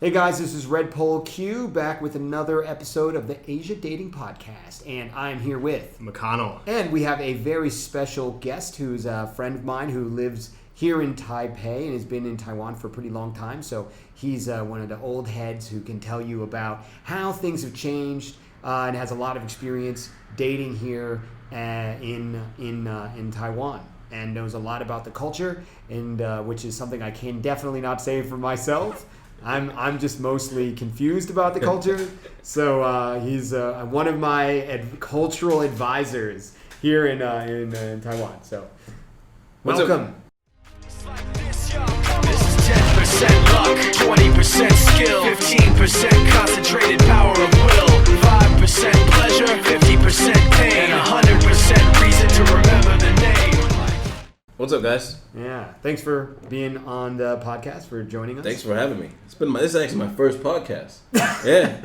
Hey guys, this is RedpoleQ back with another episode of the Asia Dating Podcast, and I'm here with McConnell. And we have a very special guest who's a friend of mine who lives here in Taipei and has been in Taiwan for a pretty long time. So he's one of the old heads who can tell you about how things have changed and has a lot of experience dating here in Taiwan. And knows a lot about the culture, and which is something I can definitely not say for myself. I'm just mostly confused about the culture. So he's one of my cultural advisors here in Taiwan. So welcome. This is 10% luck, 20% skill, 15% concentrated power of will, 5% pleasure, 50% pain, 100% reason to remember the name. What's up, guys? Yeah, thanks for being on the podcast, for joining us. Thanks for having me. This is actually my first podcast. Yeah.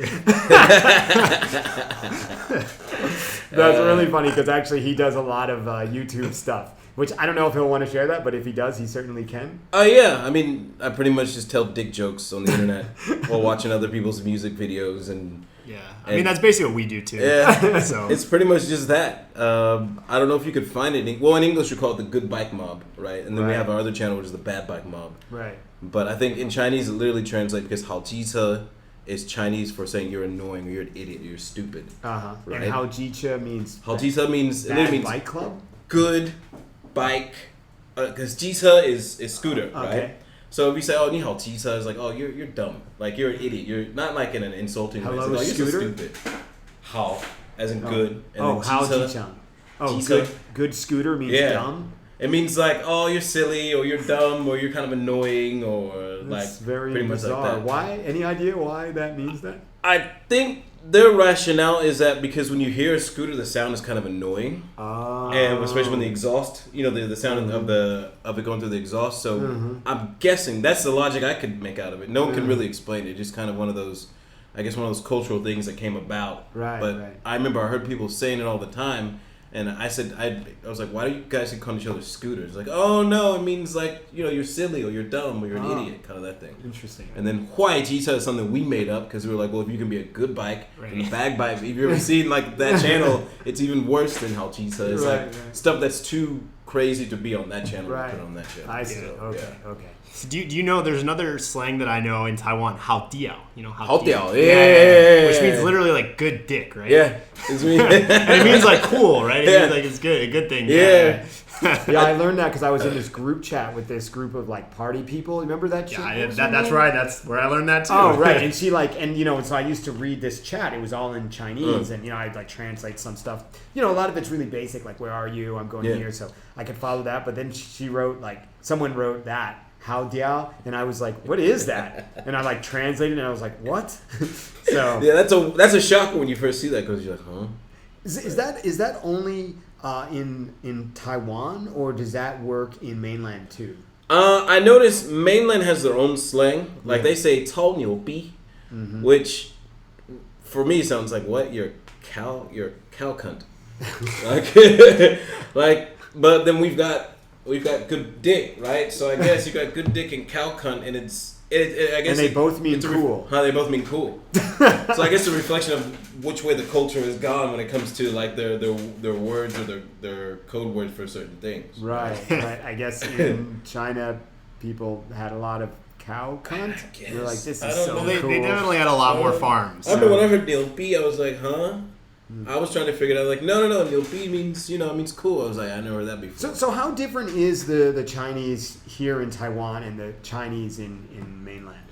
That's really funny because actually he does a lot of YouTube stuff, which I don't know if he'll want to share that, but if he does, he certainly can. Oh, yeah. I mean, I pretty much just tell dick jokes on the internet while watching other people's music videos and... Yeah, I mean, that's basically what we do, too. Yeah, so. It's pretty much just that. I don't know if you could find it. Well, in English, we call it the good bike mob, right? And then we have our other channel, which is the bad bike mob. Right. But I think in Chinese, it literally translates because 好机车 is Chinese for saying you're annoying or you're an idiot or you're stupid. Uh-huh. Right? And 好机车means... 好机车means... Bad it means bike club? good bike. Because 机车is scooter, right? Okay. So if you say, oh, 你好机车, it's like, oh, you're dumb. Like, you're an idiot. You're not like in an insulting way. Hello, It's like, oh, you're so scooter? stupid. 好, as in good. And Oh, then 好 机車, 机车. Oh, 机車. good scooter means Yeah. dumb? It means like, oh, you're silly or you're dumb or you're kind of annoying or like That's very pretty much bizarre. like that. Why? Any idea why that means that? I think their rationale is that because when you hear a scooter, the sound is kind of annoying. And especially when the exhaust, the sound of it going through the exhaust. So I'm guessing that's the logic I could make out of it. No one can really explain it. Just kind of one of those cultural things that came about. Right. But I remember I heard people saying it all the time. And I said, I was like, why do you guys call each other scooters? Like, oh no, it means like, you're silly or you're dumb or you're an idiot, kind of that thing. Interesting. And then Huai Jita is something we made up because we were like, well, if you can be a good bike and a bad bike, if you've ever seen like that channel, it's even worse than how Jita is. Right, like right. stuff that's too crazy to be on that channel, Right. we put on that channel. I see. So, Okay. yeah. Okay. So do you know there's another slang that I know in Taiwan, 好屌, Hao Diao, which means literally like good dick, right? Yeah. It's me. And it means like cool, right? It Yeah. means like it's good, a good thing. Yeah. Yeah, I learned that because I was in this group chat with this group of like party people. Remember that shit? That's right. That's where I learned that too. Oh, right. And she so I used to read this chat. It was all in Chinese, and I'd like translate some stuff. A lot of it's really basic, like where are you? I'm going here, so I could follow that. But then she wrote someone wrote that. How diao, and I was like, "What is that?" And I like translated, and I was like, "What?" So Yeah, that's a shocker when you first see that because you're like, huh? is that only in Taiwan, or does that work in mainland too? I noticed mainland has their own slang. Like they say 超牛逼, which for me sounds like what? You're cow cunt. But then we've got good dick, right? So I guess you got good dick and cow cunt, and I guess And they both mean cool. They both mean cool. So I guess a reflection of which way the culture has gone when it comes to like their words or their code words for certain things. Right. I guess in China, people had a lot of cow cunt. They're like, this I is don't so know. They cool. definitely had a lot more farms. I remember when I heard Neil B, I was like, huh? I was trying to figure it out. Like, no. Neil B means, means cool. I was like, I never heard that before. So how different is the Chinese here in Taiwan and the Chinese in mainland?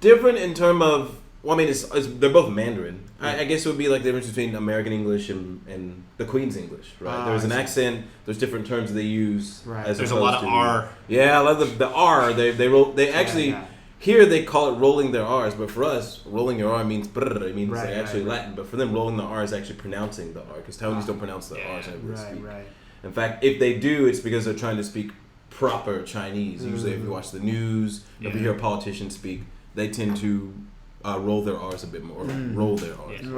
Different in terms of, well, I mean, they're both Mandarin. I guess it would be like the difference between American English and the Queen's English, right? There's an accent. There's different terms that they use. Right. As There's a opposed lot of to, R. Yeah, I love the R. They actually. Yeah. Here they call it rolling their R's, but for us, rolling your R means brr, it means Right, like actually right. Latin. But for them, rolling the R is actually pronouncing the R, because Taiwanese don't pronounce the R's as we speak. Right. In fact, if they do, it's because they're trying to speak proper Chinese. Usually, if you watch the news, if you hear a politician speak, they tend to roll their R's a bit more. Roll their R's. Yeah.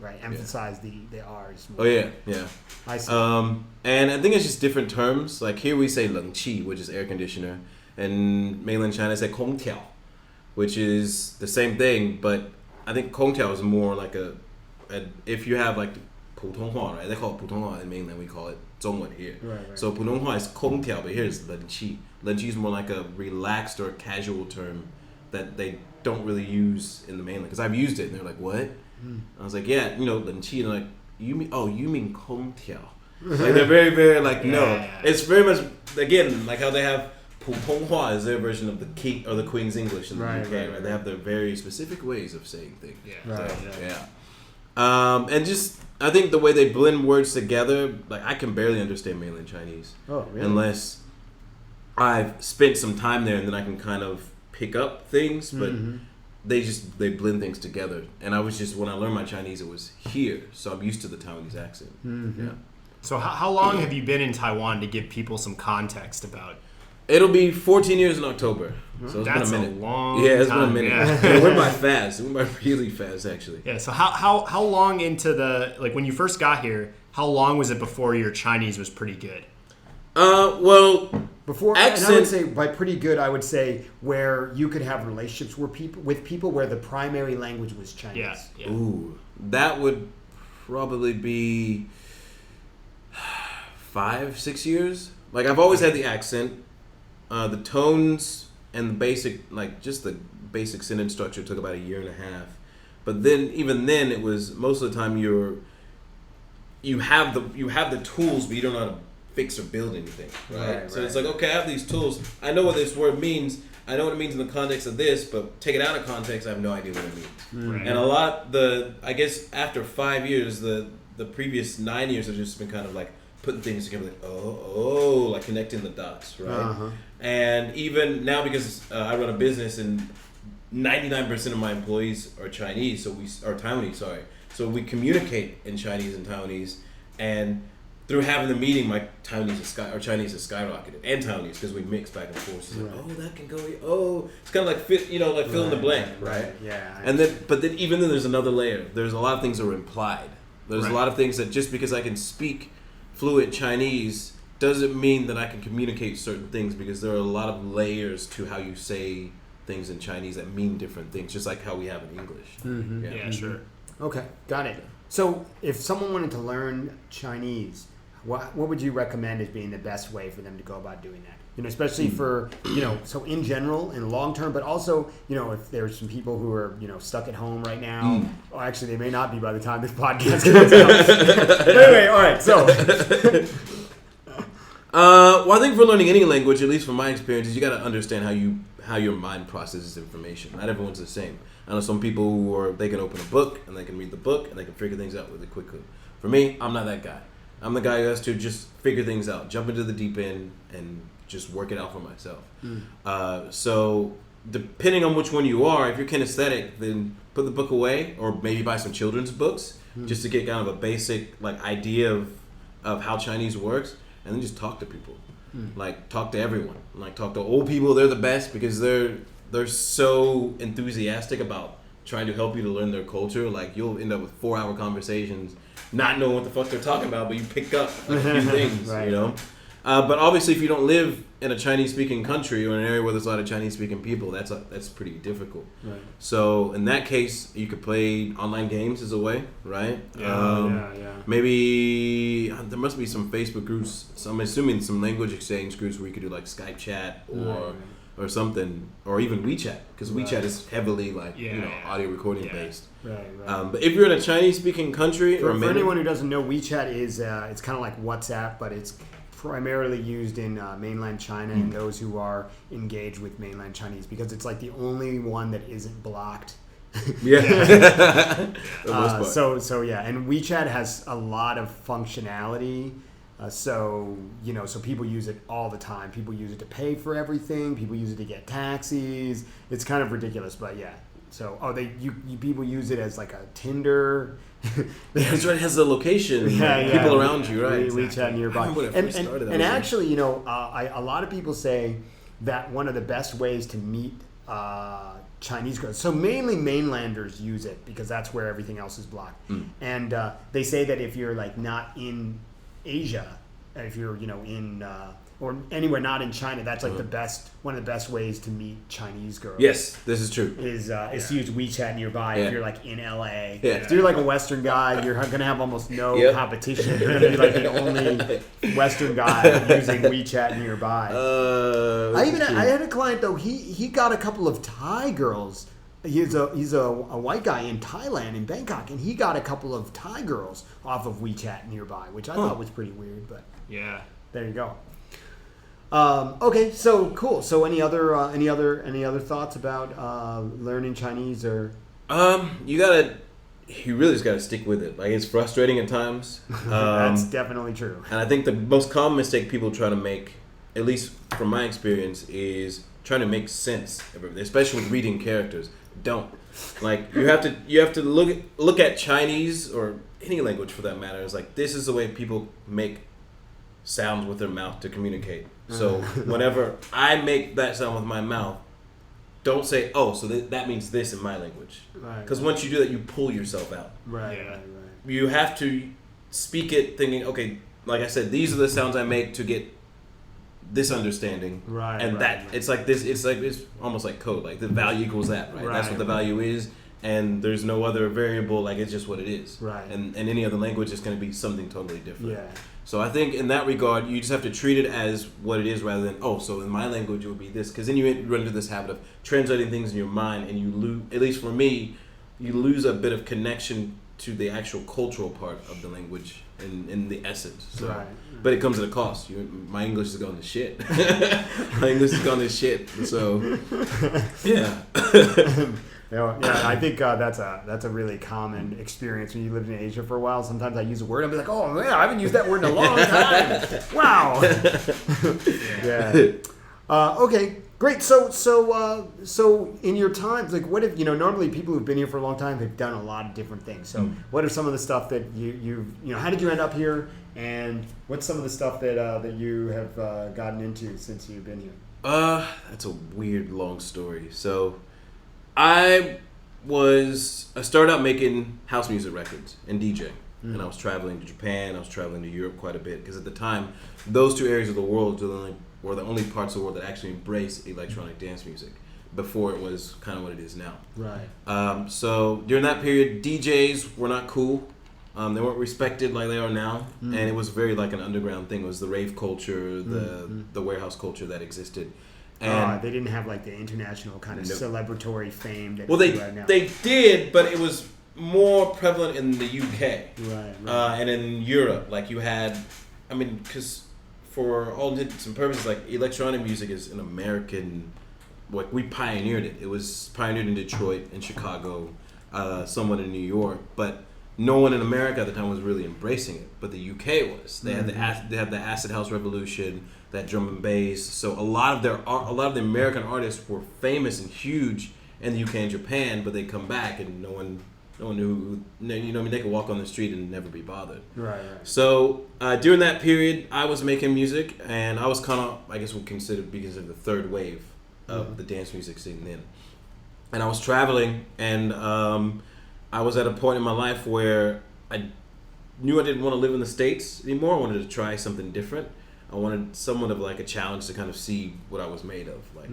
Right. Emphasize the R's more. Oh yeah. I see. And I think it's just different terms. Like here we say 冷气, which is air conditioner, and mainland China say 空调, which is the same thing, but I think 空调 is more like a if you have like 普通话, right? They call it 普通话 in mainland, we call it 中文 here. Right. So 普通话 is 空调, but here is 冷气. 冷气 is more like a relaxed or casual term that they don't really use in the mainland. Because I've used it, and they're like, what? I was like, yeah, 冷气. And they're like, you mean 空调? Like they're very, very like, no. It's very much, again, like how they have 普通话 is their version of the king or the Queen's English in the UK, right? They have their very specific ways of saying things. And just, I think the way they blend words together, like I can barely understand mainland Chinese. Oh, really? Unless I've spent some time there and then I can kind of pick up things, but they blend things together. And I was just, when I learned my Chinese, it was here, so I'm used to the Taiwanese accent. Yeah. So how long have you been in Taiwan to give people some context about? It'll be 14 years in October. So it's That's been a minute. A long it's time. been a minute. Yeah. It went by fast. It went by really fast, actually. Yeah. So how long into the, like when you first got here, how long was it before your Chinese was pretty good? Well, before, accent, and I would say by pretty good, I would say where you could have relationships with people where the primary language was Chinese. Yeah. Ooh, that would probably be 5-6 years. Like I've always had the accent, the tones, and the basic, like just the basic sentence structure took about 1.5 years. But then, even then, it was most of the time you have the tools, but you don't know how to fix or build anything, right? So it's like, okay, I have these tools. I know what this word means. I know what it means in the context of this, but take it out of context, I have no idea what it means. Right. And I guess after 5 years, the previous 9 years have just been kind of like putting things together, like like connecting the dots, right? And even now, because I run a business and 99% of my employees are Chinese, Taiwanese, sorry. So we communicate in Chinese and Taiwanese, and through having the meeting, my Chinese has skyrocketed, and Taiwanese, because we mix back and forth. It's like, that can go. It's kind of like fill in the blank, right? Yeah. But then even then, there's another layer. There's a lot of things that are implied. There's a lot of things that just because I can speak fluent Chinese doesn't mean that I can communicate certain things, because there are a lot of layers to how you say things in Chinese that mean different things, just like how we have in English. Yeah, sure. Okay, got it. So if someone wanted to learn Chinese, what would you recommend as being the best way for them to go about doing that? Especially for, so in general and long term, but also, if there's some people who are, stuck at home right now. Well, actually, they may not be by the time this podcast comes out. Anyway, all right, so. Well, I think for learning any language, at least from my experiences, you got to understand how your mind processes information. Not everyone's the same. I know some people they can open a book and they can read the book and they can figure things out really quickly. For me, I'm not that guy. I'm the guy who has to just figure things out, jump into the deep end, and just work it out for myself. So depending on which one you are, if you're kinesthetic, then put the book away, or maybe buy some children's books just to get kind of a basic idea of how Chinese works, and then just talk to people. Like talk to everyone. Like talk to old people. They're the best because they're so enthusiastic about trying to help you to learn their culture. Like you'll end up with 4-hour conversations, not knowing what the fuck they're talking about, but you pick up a few things, But obviously, if you don't live in a Chinese-speaking country or in an area where there's a lot of Chinese-speaking people, that's pretty difficult. Right. So in that case, you could play online games as a way, right? Maybe there must be some Facebook groups. So I'm assuming some language exchange groups where you could do like Skype chat or something, or even WeChat, because WeChat is heavily audio recording based. But if you're in a Chinese-speaking country, for anyone who doesn't know, WeChat is it's kind of like WhatsApp, but it's primarily used in mainland China and those who are engaged with mainland Chinese, because it's like the only one that isn't blocked. So and WeChat has a lot of functionality. So people use it all the time. People use it to pay for everything. People use it to get taxis. It's kind of ridiculous, but yeah. So people use it as like a Tinder. That's right. It has the location. People around you, right? WeChat nearby. And actually, a lot of people say that one of the best ways to meet Chinese girls. So mainly mainlanders use it because that's where everything else is blocked. And they say that if you're like not in Asia, if you're in or anywhere not in China, that's like one of the best ways to meet Chinese girls. Yes, this is true. Is to use WeChat nearby if you're like in LA. Yeah. If you're like a Western guy, you're gonna have almost no competition. You're gonna be like the only Western guy using WeChat nearby. I had a client though. He got a couple of Thai girls. He's a white guy in Thailand, in Bangkok, and he got a couple of Thai girls off of WeChat nearby, which I thought was pretty weird. But yeah, there you go. Okay, so cool. So any other thoughts about learning Chinese or? You really just gotta stick with it. Like, it's frustrating at times. That's definitely true. And I think the most common mistake people try to make, at least from my experience, is trying to make sense of everything, especially with reading characters. Don't. Like, you have to look at Chinese or any language for that matter. It's like, this is the way people make sounds with their mouth to communicate. So whenever I make that sound with my mouth, don't say, oh, so that means this in my language. Because once you do that, you pull yourself out. Right. You have to speak it thinking, okay, like I said, these are the sounds I make to get this understanding. Right. And it's like this, it's almost like code. Like the value equals that, right? That's what the value is. And there's no other variable, like it's just what it is. Right. And any other language is going to be something totally different. Yeah. So I think in that regard, you just have to treat it as what it is rather than, oh, so in my language it would be this. Because then you run into this habit of translating things in your mind, and you lose, at least for me, you lose a bit of connection to the actual cultural part of the language in the essence. So, but it comes at a cost. My English has gone to shit. My English has gone to shit. So, yeah. Yeah, I think that's a really common experience when you lived in Asia for a while. Sometimes I use a word, I'll be like, oh man, I haven't used that word in a long time. Wow. Yeah. Okay, great. So in your times, like, what if normally people who've been here for a long time have done a lot of different things. So what are some of the stuff that you how did you end up here, and what's some of the stuff that you have gotten into since you've been here? That's a weird long story. So I started out making house music records and DJing, and I was traveling to Japan, I was traveling to Europe quite a bit, because at the time, those two areas of the world were the only parts of the world that actually embraced electronic dance music, before it was kind of what it is now. Right. So during that period, DJs were not cool. They weren't respected like they are now, and it was very like an underground thing. It was the rave culture, the warehouse culture that existed. And they didn't have like the international kind of celebratory fame that they right now. They did, but it was more prevalent in the UK, right. And in Europe. Like you had, because for all intents and purposes, like electronic music is an American. Like we pioneered it. It was pioneered in Detroit, in Chicago, somewhat in New York, but no one in America at the time was really embracing it. But the UK was. They had the acid house revolution, that drum and bass. So a lot of the American artists were famous and huge in the UK and Japan, but they come back and no one knew. They could walk on the street and never be bothered. Right. So during that period, I was making music, and I was kind of, I guess, would be considered the third wave of the dance music scene then. And I was traveling, and I was at a point in my life where I knew I didn't want to live in the States anymore. I wanted to try something different. I wanted somewhat of like a challenge to kind of see what I was made of. Like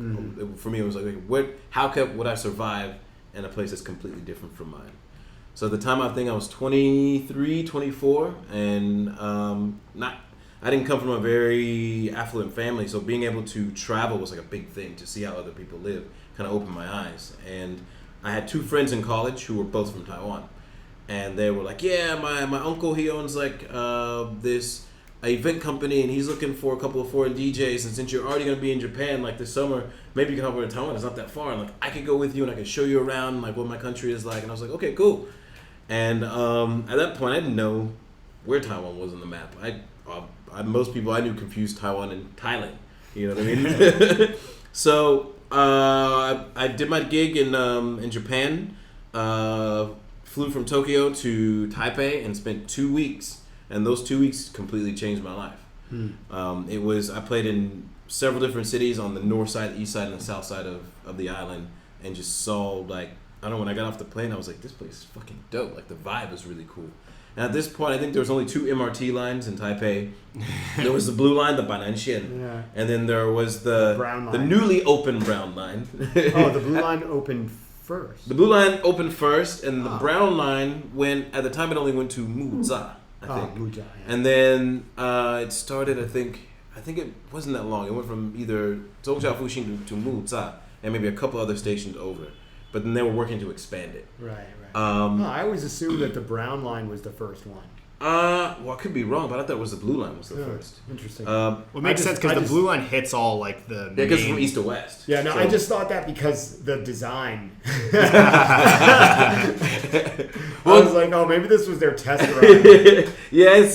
for me, it was like, would I survive in a place that's completely different from mine? So at the time, I think I was 23, 24, and I didn't come from a very affluent family, so being able to travel was like a big thing, to see how other people live, kind of opened my eyes. And I had two friends in college who were both from Taiwan, and they were like, yeah, my uncle, he owns like this event company, and he's looking for a couple of foreign DJs, and since you're already going to be in Japan like this summer, maybe you can help over to Taiwan. It's not that far, and like I could go with you and I could show you around like what my country is like. And I was like, okay, cool. And at that point, I didn't know where Taiwan was on the map. Most people I knew confused Taiwan and Thailand. You know what I mean? So I did my gig in Japan, flew from Tokyo to Taipei, and spent 2 weeks. And those 2 weeks completely changed my life. I played in several different cities on the north side, east side, and the south side of the island, and just saw, like, I don't know, when I got off the plane, I was like, this place is fucking dope. Like, the vibe is really cool. And at this point, I think there was only 2 MRT lines in Taipei. There was the blue line, the Bananxian, and then there was the brown line. the newly opened brown line. Oh, the blue line opened first. The blue line opened first, and the brown line went. At the time, it only went to Muza, I think. Muza, yeah. And then it started. I think it wasn't that long. It went from either Zhongzhou Fuxing to Muza, and maybe a couple other stations over. But then they were working to expand it. Right. I always assumed that the brown line was the first one. Well, I could be wrong, but I thought it was the blue line was the first. Interesting. Well, it makes sense because the blue line hits all like the Yeah, because from east to west. Yeah, no, I just thought that because the design. I was like, oh, maybe this was their test run. Yeah,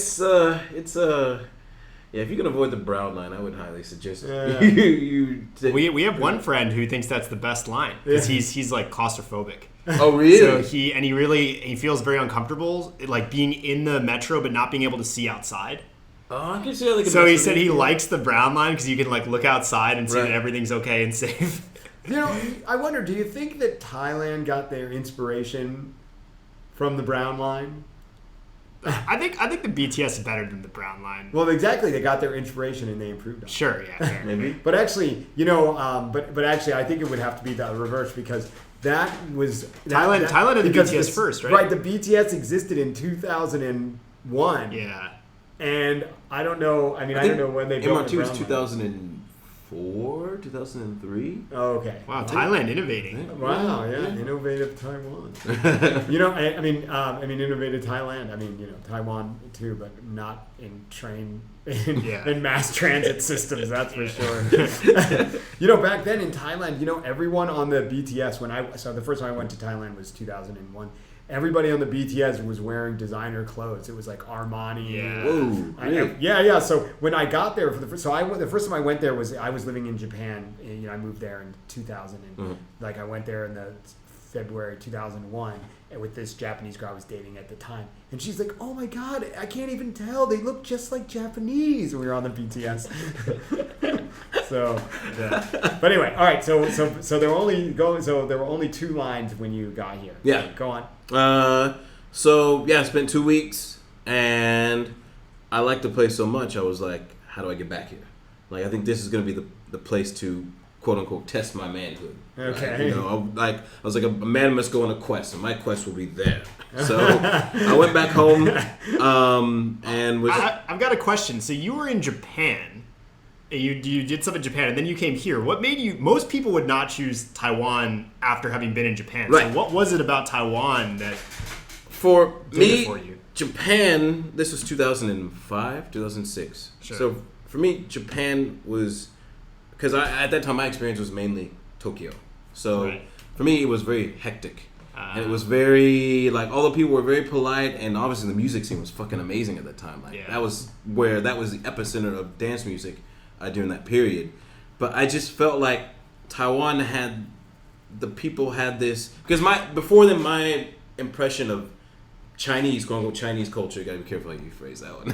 yeah, if you can avoid the brown line, I would highly suggest We have one friend who thinks that's the best line because he's like claustrophobic. Oh, really? So he feels very uncomfortable like being in the metro but not being able to see outside. Oh, I can see how they can. So he said he likes the brown line because you can like look outside and see that everything's okay and safe. You know, I wonder, do you think that Thailand got their inspiration from the brown line? I think the BTS is better than the brown line. Well, exactly. They got their inspiration and they improved on it. Sure, yeah. Maybe. But actually, you know, but actually, I think it would have to be the reverse because that was Thailand had the BTS first, right? Right. The BTS existed in 2001. Yeah. And I don't know. I mean, I don't know when they built MRT was the 2004, 2003. Oh, okay. Wow, Thailand innovating. Wow, yeah, innovative Taiwan. You know, I mean, innovative Thailand. I mean, you know, Taiwan too, but not in in mass transit systems. That's for sure. You know, back then in Thailand, you know, everyone on the BTS so the first time I went to Thailand was 2001. Everybody on the BTS was wearing designer clothes. It was like Armani. Yeah. Whoa. Really? Yeah. So when I got there the first time I went there was I was living in Japan. You know, I moved there in 2000, and like I went there in the February 2001, and with this Japanese girl I was dating at the time, and she's like, "Oh my God, I can't even tell. They look just like Japanese." And we were on the BTS. So, yeah. But anyway, all right. So there were only 2 lines when you got here. Yeah. So, go on. So I spent 2 weeks, and I liked the place so much. I was like, how do I get back here? Like, I think this is gonna be the place to quote unquote test my manhood. Okay. Right? You know, I was like, a man must go on a quest, and my quest will be there. So I went back home, and was. I've got a question. So you were in Japan. You did stuff in Japan, and then you came here. What made you? Most people would not choose Taiwan after having been in Japan. Right. So what was it about Taiwan that for did me? it for you? Japan. This was 2005, 2006. Sure. So for me, Japan was because at that time my experience was mainly Tokyo. So for me, it was very hectic. And it was very, like, all the people were very polite, and obviously the music scene was fucking amazing at that time. Like, that was the epicenter of dance music during that period. But I just felt like Taiwan the people had this, because before then, my impression of Chinese, quote unquote Chinese culture, you gotta be careful how you phrase that one.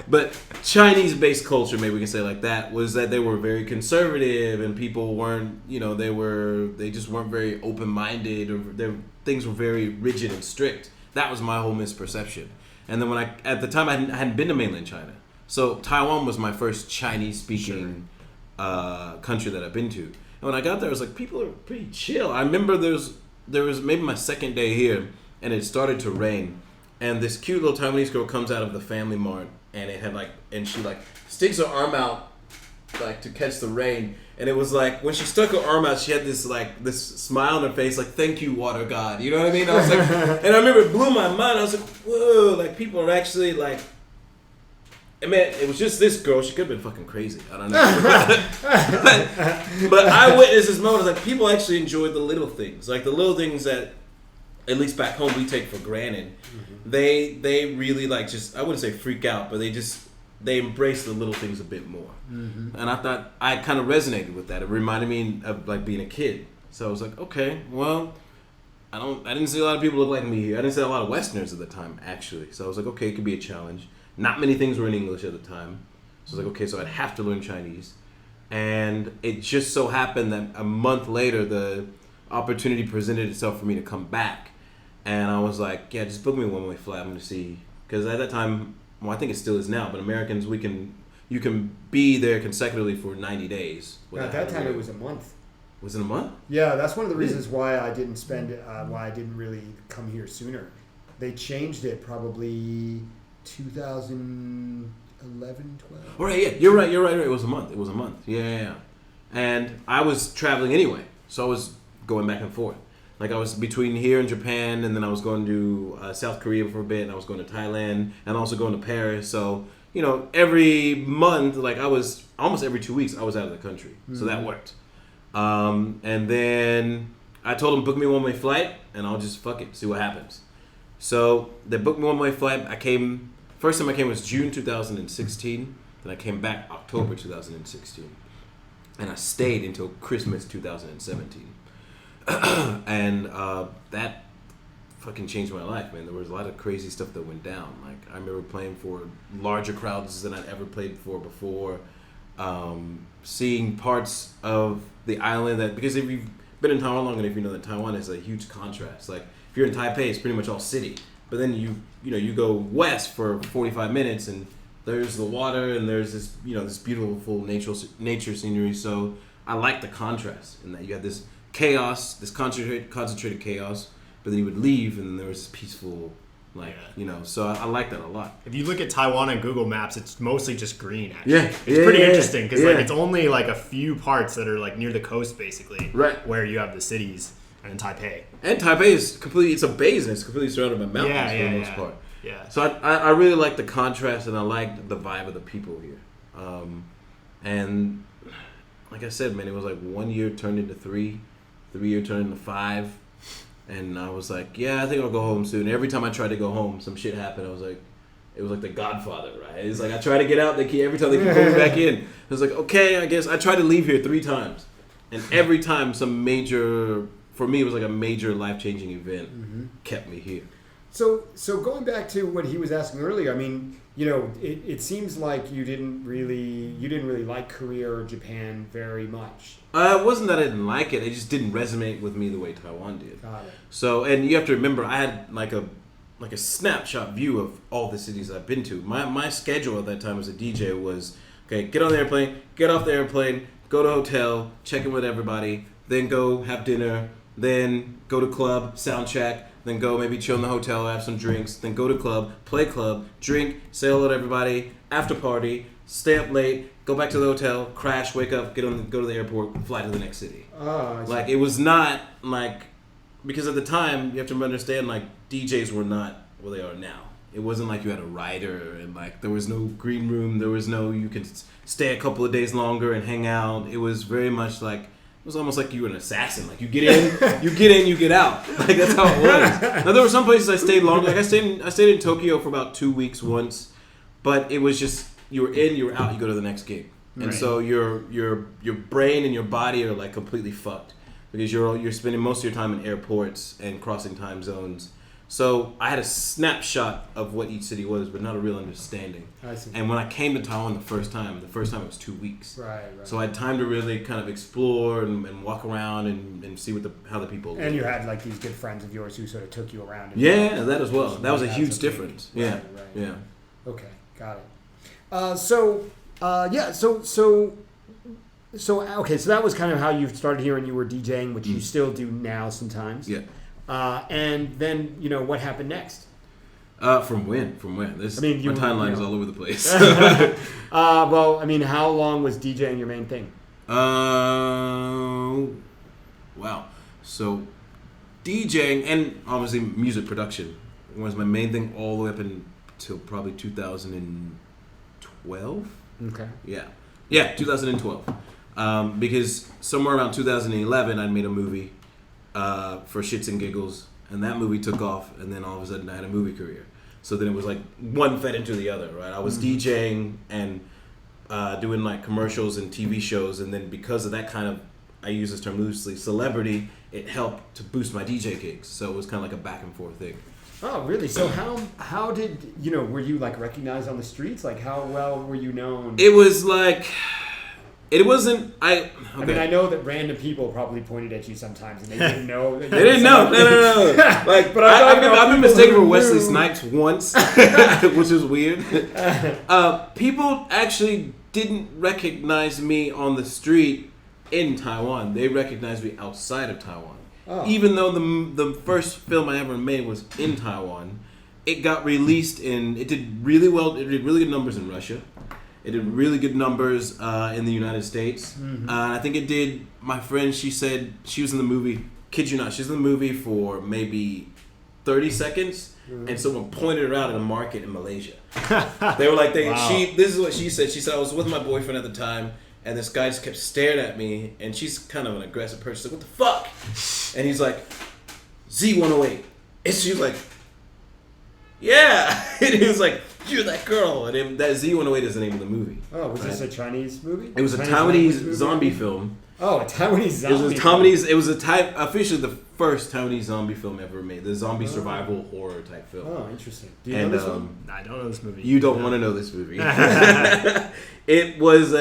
But Chinese-based culture, maybe we can say it like that, was that they were very conservative, and people weren't, you know, they just weren't very open-minded, or things were very rigid and strict. That was my whole misperception. And then at the time, I hadn't been to mainland China, so Taiwan was my first Chinese-speaking country that I've been to. And when I got there, I was like, people are pretty chill. I remember there was maybe my second day here, and it started to rain, and this cute little Taiwanese girl comes out of the Family Mart, and she sticks her arm out like to catch the rain, and it was like when she stuck her arm out, she had this smile on her face, like, thank you, water god, you know what I mean? I was like, and I remember it blew my mind. I was like, whoa, like, people are actually like. I mean, it was just this girl. She could have been fucking crazy. I don't know. but I witnessed this moment. I was like, people actually enjoyed the little things, like the little things that, at least back home, we take for granted. Mm-hmm. They really I wouldn't say freak out, but they embrace the little things a bit more. Mm-hmm. And I thought I kind of resonated with that. It reminded me of like being a kid. So I was like, okay, well, I didn't see a lot of people look like me here. I didn't see a lot of Westerners at the time, actually. So I was like, okay, it could be a challenge. Not many things were in English at the time. So I was like, okay, so I'd have to learn Chinese. And it just so happened that a month later, the opportunity presented itself for me to come back. And I was like, yeah, just book me a one-way flight. I'm going to see. Because at that time, well, I think it still is now, but Americans, you can be there consecutively for 90 days. At that time, it was a month. Was it a month? Yeah, that's one of the reasons why I didn't why I didn't really come here sooner. They changed it probably 2011, 12. All right, yeah, you're right. It was a month. Yeah. And I was traveling anyway, so I was going back and forth. Like I was between here and Japan, and then I was going to South Korea for a bit, and I was going to Thailand, and also going to Paris. So, every month, like I was almost every 2 weeks, I was out of the country. Mm-hmm. So that worked. And then I told them, book me a one-way flight, and I'll just fuck it, see what happens. So they booked me a one-way flight. First time I came was June 2016. Then I came back October 2016. And I stayed until Christmas 2017. And that fucking changed my life, man. There was a lot of crazy stuff that went down. Like I remember playing for larger crowds than I'd ever played for before. Seeing parts of the island because if you've been in Taiwan long enough, you know that Taiwan is a huge contrast. Like if you're in Taipei, it's pretty much all city. But then you go west for 45 minutes and there's the water and there's this this beautiful nature scenery. So I like the contrast in that you have this chaos, this concentrated chaos, but then you would leave and then there was this peaceful, so I like that a lot. If you look at Taiwan on Google Maps, it's mostly just green, actually. Yeah. It's pretty interesting because it's only like a few parts that are like near the coast, basically, right, where you have the cities and Taipei. And Taipei is it's a basin, it's completely surrounded by mountains for the most part. Yeah. So I really like the contrast and I like the vibe of the people here. And like I said, man, it was like 1 year turned into 3 year turned into 5. And I was like, yeah, I think I'll go home soon. Every time I tried to go home, some shit happened. It was like The Godfather, right? It's like I try to get out, every time they keep pulling me back in. I was like, okay, I guess I tried to leave here 3 times, and every time some major, for me, it was like a major life-changing event kept me here. So going back to what he was asking earlier, I mean, it seems like you didn't really like Korea or Japan very much. It wasn't that I didn't like it; it just didn't resonate with me the way Taiwan did. Got it. So, and you have to remember, I had like a snapshot view of all the cities I've been to. My schedule at that time as a DJ was, okay, get on the airplane, get off the airplane, go to a hotel, check in with everybody, then go have dinner, then go to club, sound check. Then go maybe chill in the hotel, have some drinks. Then go to club, play club, drink, say hello to everybody, after party, stay up late, go back to the hotel, crash, wake up, go to the airport, fly to the next city. Like it was not like, because at the time you have to understand like DJs were not what they are now. It wasn't like you had a rider and like there was no green room, there was no you could stay a couple of days longer and hang out. It was very much like. It was almost like you were an assassin. Like you get in, you get out. Like that's how it was. Now there were some places I stayed longer. Like I stayed in Tokyo for about 2 weeks once, but it was just you were in, you were out, you go to the next gig, and so your brain and your body are like completely fucked because you're spending most of your time in airports and crossing time zones. So I had a snapshot of what each city was, but not a real understanding. I see. And when I came to Taiwan the first time it was 2 weeks. Right. So I had time to really kind of explore and walk around and see how the people live. And you had like these good friends of yours who sort of took you around. Yeah, that as well. That was a huge difference. Yeah. Right. Yeah. Okay, got it. So that was kind of how you started here and you were DJing, which you still do now sometimes. Yeah. And then, what happened next? From when? My timeline is all over the place. Well, I mean, how long was DJing your main thing? Wow. So, DJing and obviously music production was my main thing all the way up until probably 2012. Okay. Yeah, 2012. Because somewhere around 2011, I made a movie. For shits and giggles, and that movie took off, and then all of a sudden I had a movie career. So then it was like one fed into the other, right? I was DJing and doing like commercials and TV shows, and then because of that kind of, I use this term loosely, celebrity, it helped to boost my DJ gigs. So it was kind of like a back and forth thing. Oh, really? So how did, were you like recognized on the streets? Like how well were you known? It was like, It wasn't. I mean, I know that random people probably pointed at you sometimes, and they didn't know. They didn't know. No. Like, but I've been mistaken for Wesley Snipes once, which is weird. People actually didn't recognize me on the street in Taiwan. They recognized me outside of Taiwan. Oh. Even though the first film I ever made was in Taiwan, it got released it did really well. It did really good numbers in Russia. It did really good numbers in the United States. Mm-hmm. I think it did. My friend, she said she was in the movie. Kid you not, she's in the movie for maybe 30 seconds, and someone pointed her out in a market in Malaysia. They were like, wow. This is what she said. She said, I was with my boyfriend at the time, and this guy just kept staring at me, and she's kind of an aggressive person. She's like, what the fuck? And he's like, Z108. And she's like, yeah. And he was like, you're that girl. And that Z108 is the name of the movie. Oh, was this a Chinese movie? It was a Taiwanese zombie film. Oh, a Taiwanese zombie Officially the first Taiwanese zombie film ever made. The zombie survival horror type film. Oh, interesting. Do you know this one? I don't know this movie. You don't want to know this movie. It was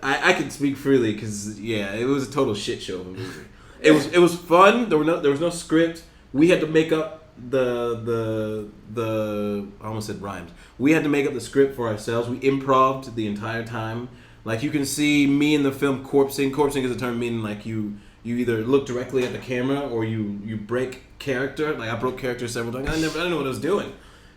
I can speak freely because it was a total shit show of a movie. It was fun. There was no script. We had to make up the I almost said rhymes. We had to make up the script for ourselves. We improv'd the entire time. Like you can see me in the film corpsing. Corpsing is a term meaning like you either look directly at the camera or you break character. Like I broke character several times. I didn't know what I was doing.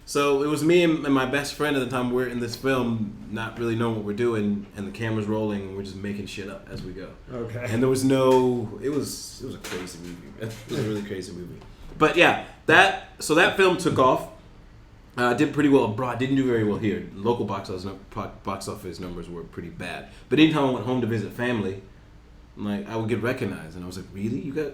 So it was me and my best friend at the time. We're in this film, not really knowing what we're doing, and the camera's rolling, and we're just making shit up as we go. Okay. And there was no. It was a crazy movie. Man. It was a really crazy movie. But yeah, that film took off. Did pretty well abroad. Didn't do very well here. Local box office numbers were pretty bad. But anytime I went home to visit family, like I would get recognized, and I was like, "Really? You got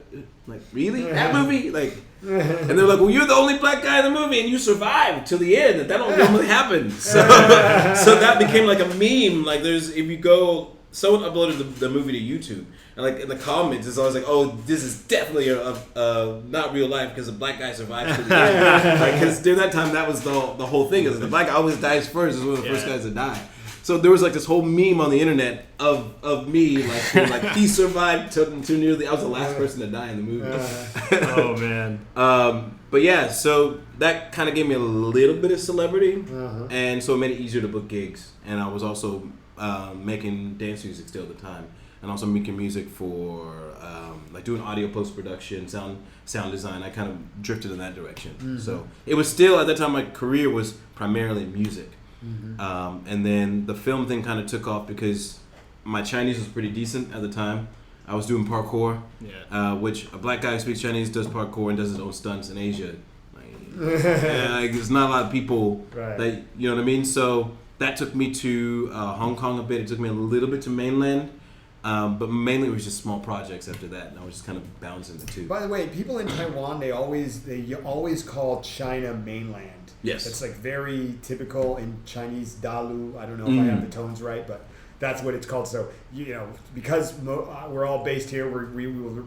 really that movie?" Like, and they're like, "Well, you're the only black guy in the movie, and you survived till the end. That don't normally happen." So that became like a meme. Like, if you go, someone uploaded the movie to YouTube. And like in the comments, it's always like, "Oh, this is definitely a not real life because the black guy survives to the end." Because during that time, that was the whole thing. Is the black guy always dies first. Is one of the first guys to die. So there was like this whole meme on the internet of me like he survived to nearly. I was the last person to die in the movie. Oh man. But yeah, so that kind of gave me a little bit of celebrity, and so it made it easier to book gigs. And I was also making dance music still at the time. And also making music for like doing audio post-production, sound design. I kind of drifted in that direction. Mm-hmm. So it was still, at that time, my career was primarily music. Mm-hmm. And then the film thing kind of took off because my Chinese was pretty decent at the time. I was doing parkour, which a black guy who speaks Chinese does parkour and does his own stunts in Asia. Like, there's not a lot of people that, you know what I mean? So that took me to Hong Kong a bit. It took me a little bit to mainland. But mainly it was just small projects after that, and I was just kind of bouncing the two. By the way, people in Taiwan, they always call China mainland. Yes. It's like very typical in Chinese Dalu. I don't know if I have the tones right, but that's what it's called. So, because we're all based here, we will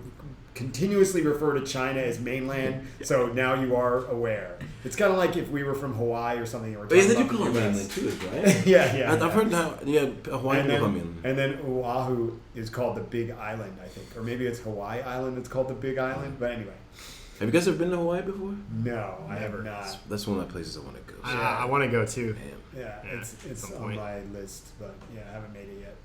continuously refer to China as mainland. So now you are aware. It's kind of like if we were from Hawaii or something. But yeah, they do call it mainland too, right? yeah. I've heard now. Yeah, Hawaii people call mainland. And then Oahu is called the Big Island, I think, or maybe it's Hawaii Island that's called the Big Island. But anyway. Have you guys ever been to Hawaii before? No, I have not. That's one of the places I want to go. I want to go too. Yeah, it's on my list, but I haven't made it yet.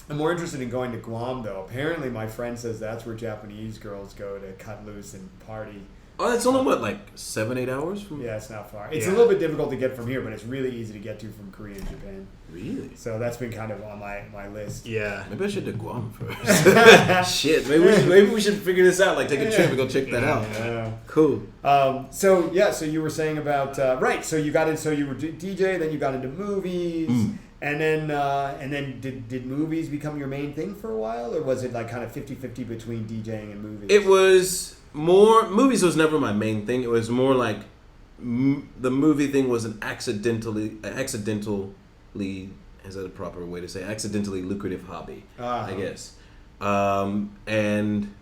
I'm more interested in going to Guam, though. Apparently, my friend says that's where Japanese girls go to cut loose and party. Oh, that's only, 7-8 hours from... Yeah, it's not far. It's a little bit difficult to get from here, but it's really easy to get to from Korea and Japan. Really? So that's been kind of on my list. Yeah. Maybe I should do Guam first. Shit, maybe we should figure this out. Like, take a trip and go check that out. Yeah. Cool. So you were saying about... so you got in... So you were DJ, then you got into movies... And then did movies become your main thing for a while, or was it like kind of 50-50 between DJing and movies? It was more, movies was never my main thing. It was more like the movie thing was an accidentally, is that a proper way to say, accidentally lucrative hobby, I guess. And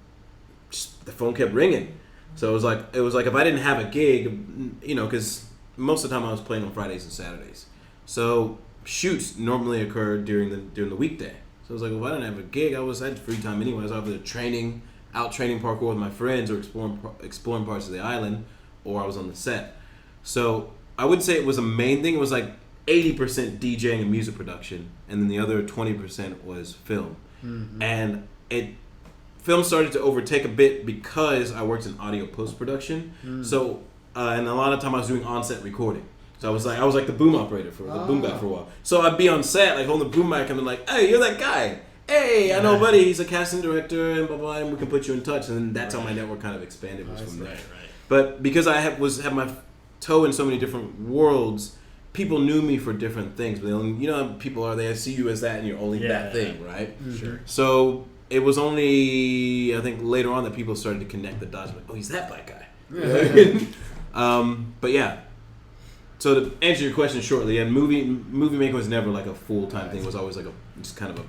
just the phone kept ringing. So it was like if I didn't have a gig, because most of the time I was playing on Fridays and Saturdays. So shoots normally occur during the weekday. So I was like, well, if I didn't have a gig, I had free time anyway. I was either training parkour with my friends or exploring parts of the island, or I was on the set. So I would say it was a main thing. It was like 80% DJing and music production, and then the other 20% was film. And film started to overtake a bit because I worked in audio post-production. So and a lot of time I was doing on-set recording. So I was like the boom operator the boom guy for a while. So I'd be on set, like holding the boom mic, and be like, "Hey, you're that guy. Hey, I know, buddy. He's a casting director, and blah blah, and we can put you in touch." And then that's how my network kind of expanded was from there. Right. But because I had my toe in so many different worlds, people knew me for different things. But you know how people are, they see you as that, and you're only that thing, right? Sure. So it was only, I think, later on that people started to connect the dots. Like, oh, he's that black guy. But yeah. So to answer your question shortly, and movie making was never like a full-time thing. It was always like just kind of a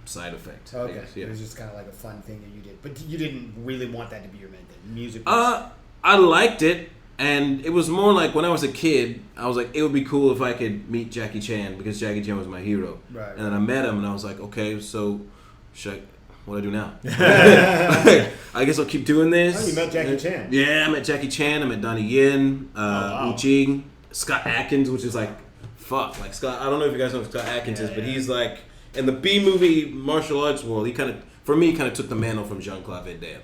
side effect. Okay. I guess, yeah. It was just kind of like a fun thing that you did. But you didn't really want that to be your main thing. Music I liked it, and it was more like when I was a kid, I was like, it would be cool if I could meet Jackie Chan, because Jackie Chan was my hero. Right. And then I met him, and I was like, okay, so what do I do now? I guess I'll keep doing this. Oh, you met Jackie Chan. Yeah, I met Jackie Chan. I met Donnie Yen, wow. Uching, Scott Adkins, which is like, like Scott. I don't know if you guys know who Scott Adkins is, but he's like in the B movie martial arts world. He kind of took the mantle from Jean-Claude Van Damme.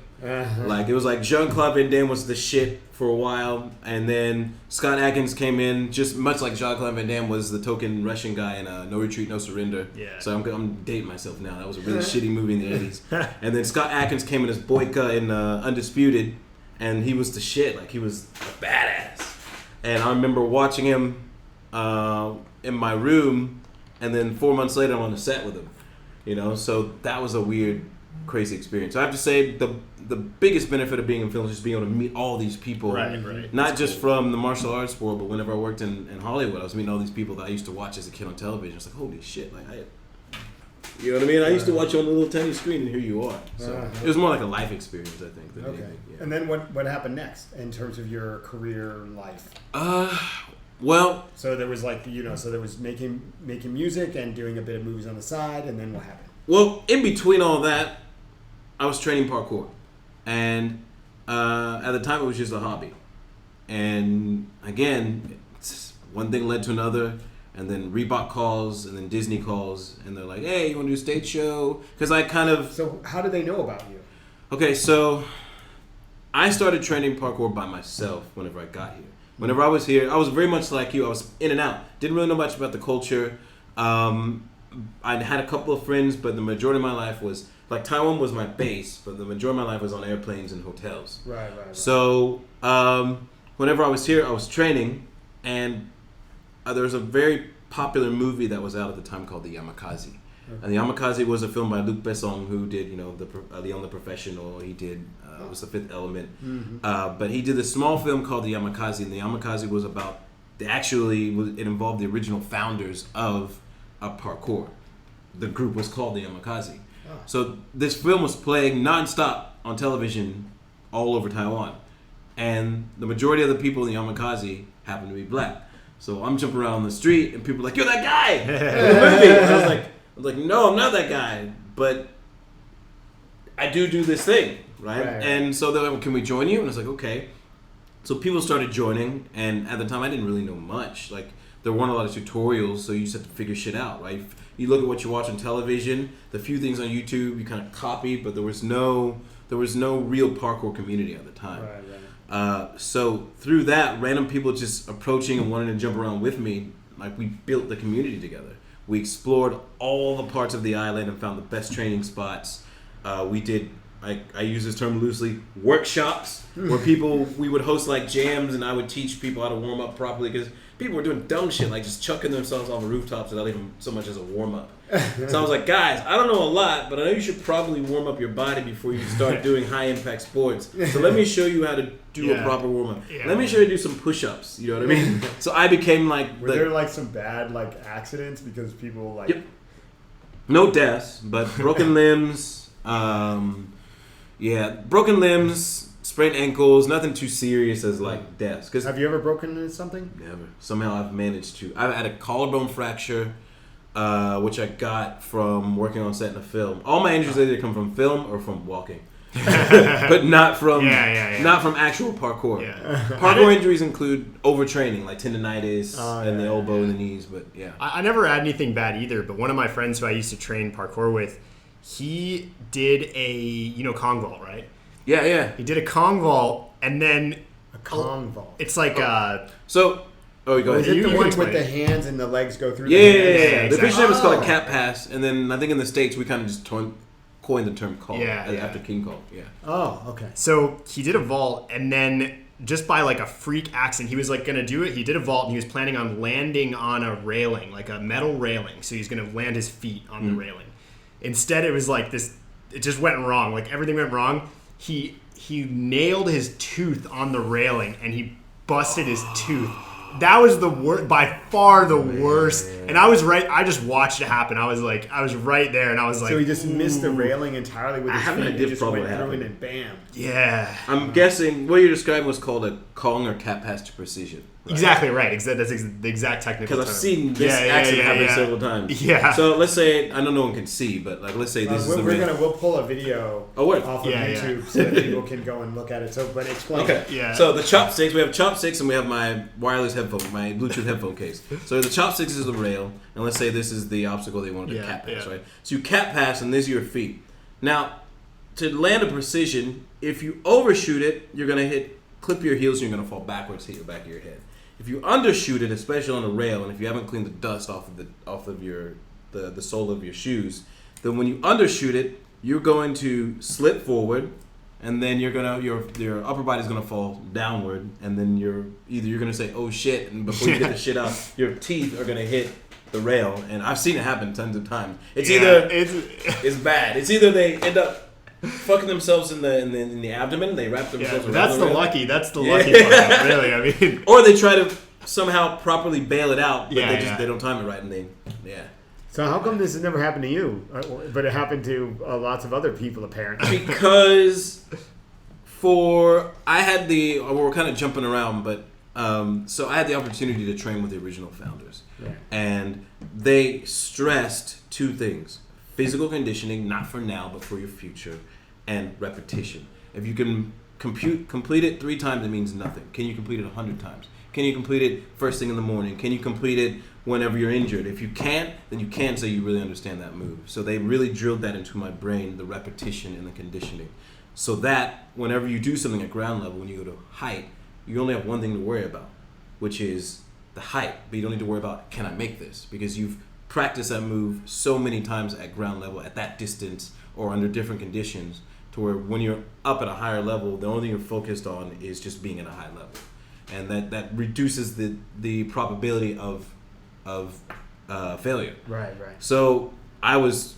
Like it was like Jean-Claude Van Damme was the shit for a while, and then Scott Adkins came in, just much like Jean-Claude Van Damme was the token Russian guy in No Retreat, No Surrender. Yeah. So I'm dating myself now. That was a really shitty movie in the 80s. And then Scott Adkins came in as Boyka in Undisputed, and he was the shit. Like he was a badass. And I remember watching him in my room, and then 4 months later I'm on the set with him. You know, so that was a weird, crazy experience. So I have to say the biggest benefit of being in film is just being able to meet all these people. Right. Not just from the martial arts world, but whenever I worked in Hollywood, I was meeting all these people that I used to watch as a kid on television. It's like, holy shit, like you know what I mean? I used to watch you on a little tiny screen, and here you are. So it was more like a life experience, I think. Than anything. Yeah. And then what happened next in terms of your career life? Well, so there was like so there was making music and doing a bit of movies on the side, and then what happened? Well, in between all that, I was training parkour, and at the time it was just a hobby. And again, one thing led to another. And then Reebok calls, and then Disney calls, and they're like, "Hey, you want to do a stage show?" Because I kind of... So how did they know about you? Okay, so I started training parkour by myself whenever I got here. Whenever I was here, I was very much like you. I was in and out. Didn't really know much about the culture. I had a couple of friends, but the majority of my life was... Like, Taiwan was my base, but the majority of my life was on airplanes and hotels. Right. So whenever I was here, I was training, and... there was a very popular movie that was out at the time called The Yamakasi. Okay. And The Yamakasi was a film by Luc Besson, who did, Leon the Professional. He did, it was The Fifth Element. Mm-hmm. But he did this small film called The Yamakasi, and The Yamakasi was about, it involved the original founders of parkour. The group was called The Yamakasi. Oh. So this film was playing nonstop on television all over Taiwan. And the majority of the people in The Yamakasi happened to be black. So I'm jumping around the street, and people are like, "You're that guy in the movie." And I was like, "No, I'm not that guy, but I do this thing, right?" And so they're like, "Can we join you?" And I was like, "Okay." So people started joining, and at the time I didn't really know much. Like there weren't a lot of tutorials, so you just have to figure shit out, right? You look at what you watch on television, the few things on YouTube you kind of copy, but there was no real parkour community at the time. Right. So through that, random people just approaching and wanting to jump around with me, like we built the community together. We explored all the parts of the island and found the best training spots. We did, I use this term loosely, workshops where we would host like jams, and I would teach people how to warm up properly, because people were doing dumb shit like just chucking themselves off the rooftops without even so much as a warm up. So I was like, guys, I don't know a lot, but I know you should probably warm up your body before you start doing high impact sports. So let me show you how to do a proper warm up. Yeah. Let me show you how to do some push ups. You know what I mean? So I became like... Were there like some bad like accidents because people like... Yep. No deaths, but broken limbs. Broken limbs, sprained ankles, nothing too serious as like deaths. Have you ever broken into something? Never. Somehow I've managed to. I've had a collarbone fracture. which I got from working on set in a film. All my injuries either come from film or from walking. But not from not from actual parkour. Parkour injuries include overtraining, like tendonitis and the elbow and the knees. But I never had anything bad either. But one of my friends who I used to train parkour with, he did a Kong vault, right? Yeah. He did a Kong vault, and then a Kong vault. It's like so. Oh, you go ahead. Is it the one with the hands and the legs go through? Yeah. Exactly. The official name is called a cat pass, and then I think in the States we kind of just coined the term call after King Kong. Yeah. Oh, okay. So he did a vault, and then just by like a freak accident, he was like going to do it. He did a vault, and he was planning on landing on a railing, like a metal railing. So he's going to land his feet on the railing. Instead, it was like this. It just went wrong. Like everything went wrong. He nailed his tooth on the railing, and he busted his tooth. That was the worst, by far the worst. And I was right. I just watched it happen. I was right there, and I was like, so he just missed the railing entirely with his feet. It just went through it and bam. Yeah. I'm guessing what you're describing was called a Kong or cat pass to precision. Right? Exactly right. That's the exact technical term. Because I've seen this accident happen several times. Yeah. So let's say, I know no one can see, but like let's say this is the we'll pull a video off of YouTube so that people can go and look at it. So, but explain. Okay. Yeah. So the chopsticks, we have chopsticks, and we have my wireless headphone, my Bluetooth headphone case. So the chopsticks is the rail, and let's say this is the obstacle they wanted to cat pass, right? So you cat pass, and these are your feet. Now, to land a precision, if you overshoot it, you're gonna clip your heels, and you're gonna fall backwards, hit your back of your head. If you undershoot it, especially on a rail, and if you haven't cleaned the dust off of the sole of your shoes, then when you undershoot it, you're going to slip forward, and then your upper body's gonna fall downward, and then you're gonna say, "Oh shit!" and before you get the shit out, your teeth are gonna hit the rail, and I've seen it happen tons of times. It's bad. It's either they end up fucking themselves in the abdomen, they wrap themselves around that's the rail. That's the lucky part, really. I mean, or they try to somehow properly bail it out, but they don't time it right, and So how come this has never happened to you, but it happened to lots of other people apparently? Because we're kind of jumping around, but so I had the opportunity to train with the original founders, and they stressed two things: physical conditioning, not for now, but for your future, and repetition. If you can complete it 3 times, it means nothing. Can you complete it 100 times? Can you complete it first thing in the morning? Can you complete it whenever you're injured? If you can't, then you can't say you really understand that move. So they really drilled that into my brain, the repetition and the conditioning. So that whenever you do something at ground level, when you go to height, you only have one thing to worry about, which is the height. But you don't need to worry about, can I make this? Because you've practiced that move so many times at ground level, at that distance, or under different conditions, to where when you're up at a higher level, the only thing you're focused on is just being at a high level. And that reduces the probability of failure. Right. So I was